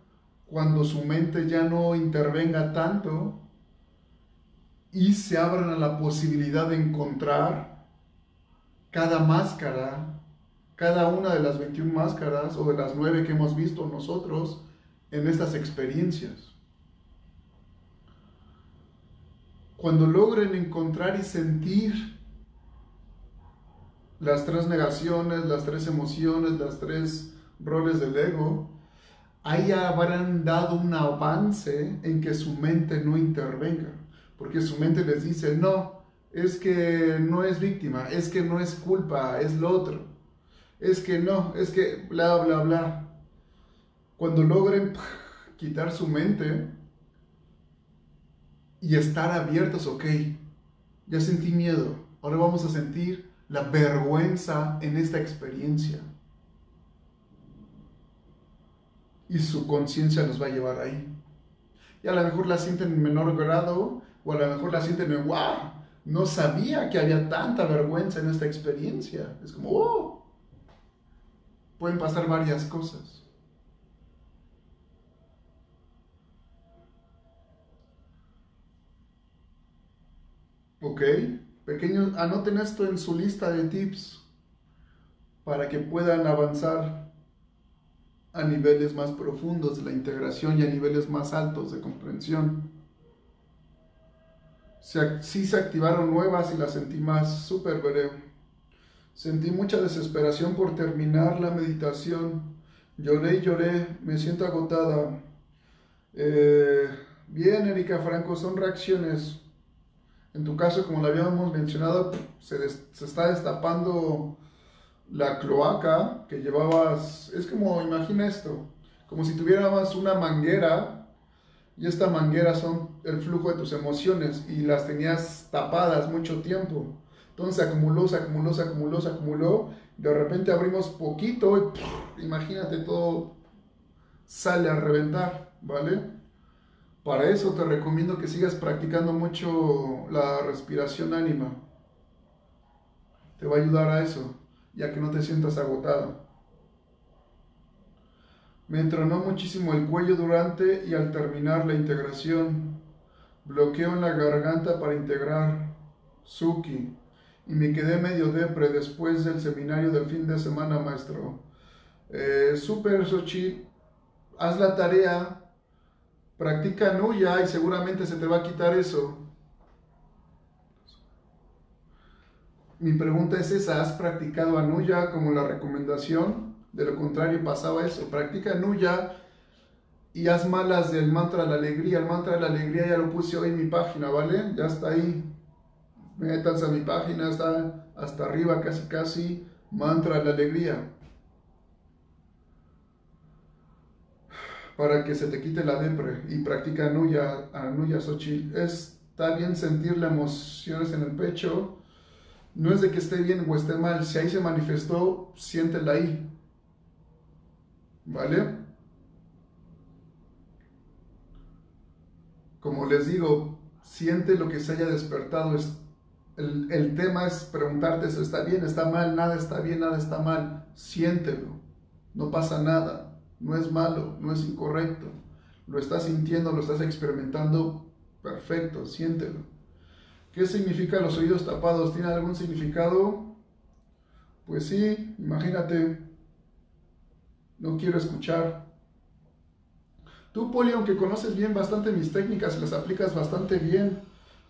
cuando su mente ya no intervenga tanto y se abran a la posibilidad de encontrar cada máscara, cada una de las 21 máscaras o de las 9 que hemos visto nosotros en estas experiencias. Cuando logren encontrar y sentir las tres negaciones, las tres emociones, las tres roles del ego, ahí habrán dado un avance en que su mente no intervenga, porque su mente les dice, no, es que no es víctima, es que no es culpa, es lo otro, es que no, es que bla, bla, bla. Cuando logren quitar su mente y estar abiertos, ok, ya sentí miedo, ahora vamos a sentir la vergüenza en esta experiencia. Y su conciencia los va a llevar ahí. Y a lo mejor la sienten en menor grado, o a lo mejor la sienten en, wow, no sabía que había tanta vergüenza en esta experiencia. Es como, wow, pueden pasar varias cosas. Ok, pequeños, anoten esto en su lista de tips para que puedan avanzar a niveles más profundos de la integración y a niveles más altos de comprensión. Sí se activaron nuevas y las sentí más súper breve. Sentí mucha desesperación por terminar la meditación. Lloré y lloré, me siento agotada. Eh, Bien, Erika Franco, son reacciones. En tu caso, como lo habíamos mencionado, se está destapando la cloaca que llevabas. Es como, imagina esto, como si tuvieras una manguera y esta manguera son el flujo de tus emociones y las tenías tapadas mucho tiempo. Entonces se acumuló, se acumuló, se acumuló, se acumuló. De repente abrimos poquito y imagínate, todo sale a reventar, ¿vale? Para eso te recomiendo que sigas practicando mucho la respiración ánima. Te va a ayudar a eso, ya que no te sientas agotado. Me entronó muchísimo el cuello durante y al terminar la integración. Bloqueo en la garganta para integrar Suki. Y me quedé medio depre después del seminario del fin de semana, maestro. Súper, Xochitl. Haz la tarea. Practica Nuya y seguramente se te va a quitar eso. Mi pregunta es esa, ¿has practicado Anuya como la recomendación? De lo contrario pasaba eso, practica Anuya y haz malas del mantra de la alegría. El mantra de la alegría ya lo puse hoy en mi página, ¿vale? Ya está ahí. Métanse a mi página, está hasta arriba casi casi, mantra de la alegría. Para que se te quite la depre y practica Anuya Xochitl. Está bien sentir las emociones en el pecho. No es de que esté bien o esté mal, si ahí se manifestó, siéntela ahí, ¿vale? Como les digo, siente lo que se haya despertado. El tema es preguntarte si está bien, está mal, nada está bien, nada está mal. Siéntelo, no pasa nada, no es malo, no es incorrecto. Lo estás sintiendo, lo estás experimentando, perfecto, siéntelo. ¿Qué significa los oídos tapados? ¿Tiene algún significado? Pues sí, imagínate, no quiero escuchar. Tú, Poli, aunque conoces bien bastante mis técnicas y las aplicas bastante bien,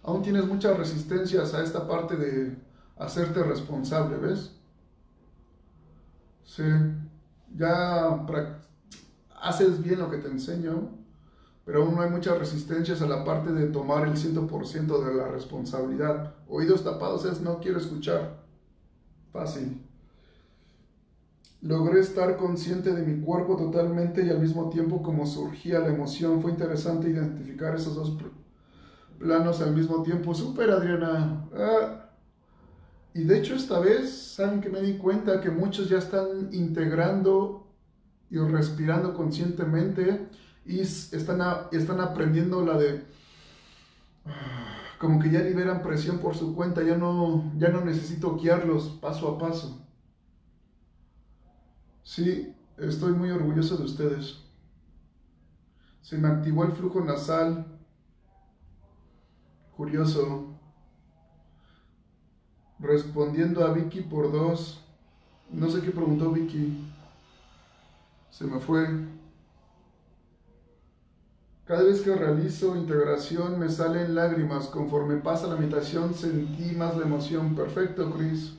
aún tienes muchas resistencias a esta parte de hacerte responsable, ¿ves? Sí, ya haces bien lo que te enseño, pero aún no hay muchas resistencias a la parte de tomar el 100% de la responsabilidad. Oídos tapados es no quiero escuchar. Fácil. Logré estar consciente de mi cuerpo totalmente y al mismo tiempo como surgía la emoción. Fue interesante identificar esos dos planos al mismo tiempo. Súper, Adriana. Y de hecho esta vez, ¿saben que me di cuenta? Que muchos ya están integrando y respirando conscientemente y están aprendiendo la de... Como que ya liberan presión por su cuenta, ya no necesito guiarlos paso a paso. Sí, estoy muy orgulloso de ustedes. Se me activó el flujo nasal. Curioso. Respondiendo a Vicky por 2. No sé qué preguntó Vicky. Se me fue. Cada vez que realizo integración me salen lágrimas. Conforme pasa la meditación sentí más la emoción. Perfecto, Chris.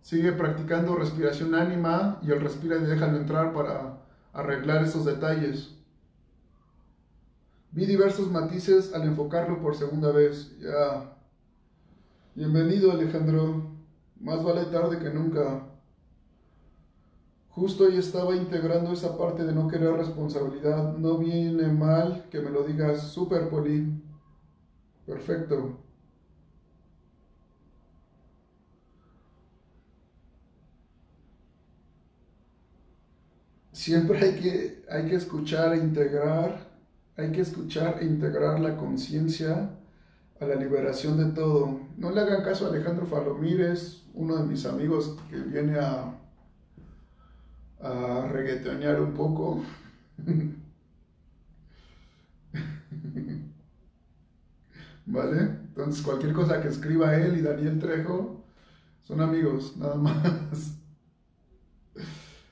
Sigue practicando respiración ánima y el respira y déjalo entrar para arreglar esos detalles. Vi diversos matices al enfocarlo por segunda vez. Ya. Bienvenido, Alejandro. Más vale tarde que nunca. Justo hoy estaba integrando esa parte de no querer responsabilidad. No viene mal que me lo digas. Super, Poli. Perfecto. Siempre hay que escuchar e integrar. Hay que escuchar e integrar la conciencia a la liberación de todo. No le hagan caso a Alejandro Falomírez, uno de mis amigos que viene a reggaetonear un poco. ¿Vale? Entonces cualquier cosa que escriba él y Daniel Trejo son amigos, nada más.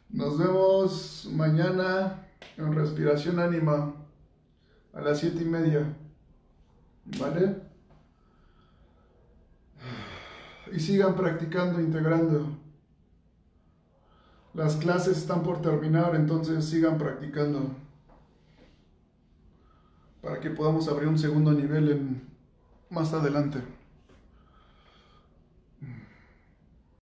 Nos vemos mañana en Respiración Ánima a las 7:30. ¿Vale? Y sigan practicando, integrando. Las clases están por terminar, entonces sigan practicando para que podamos abrir un segundo nivel más adelante.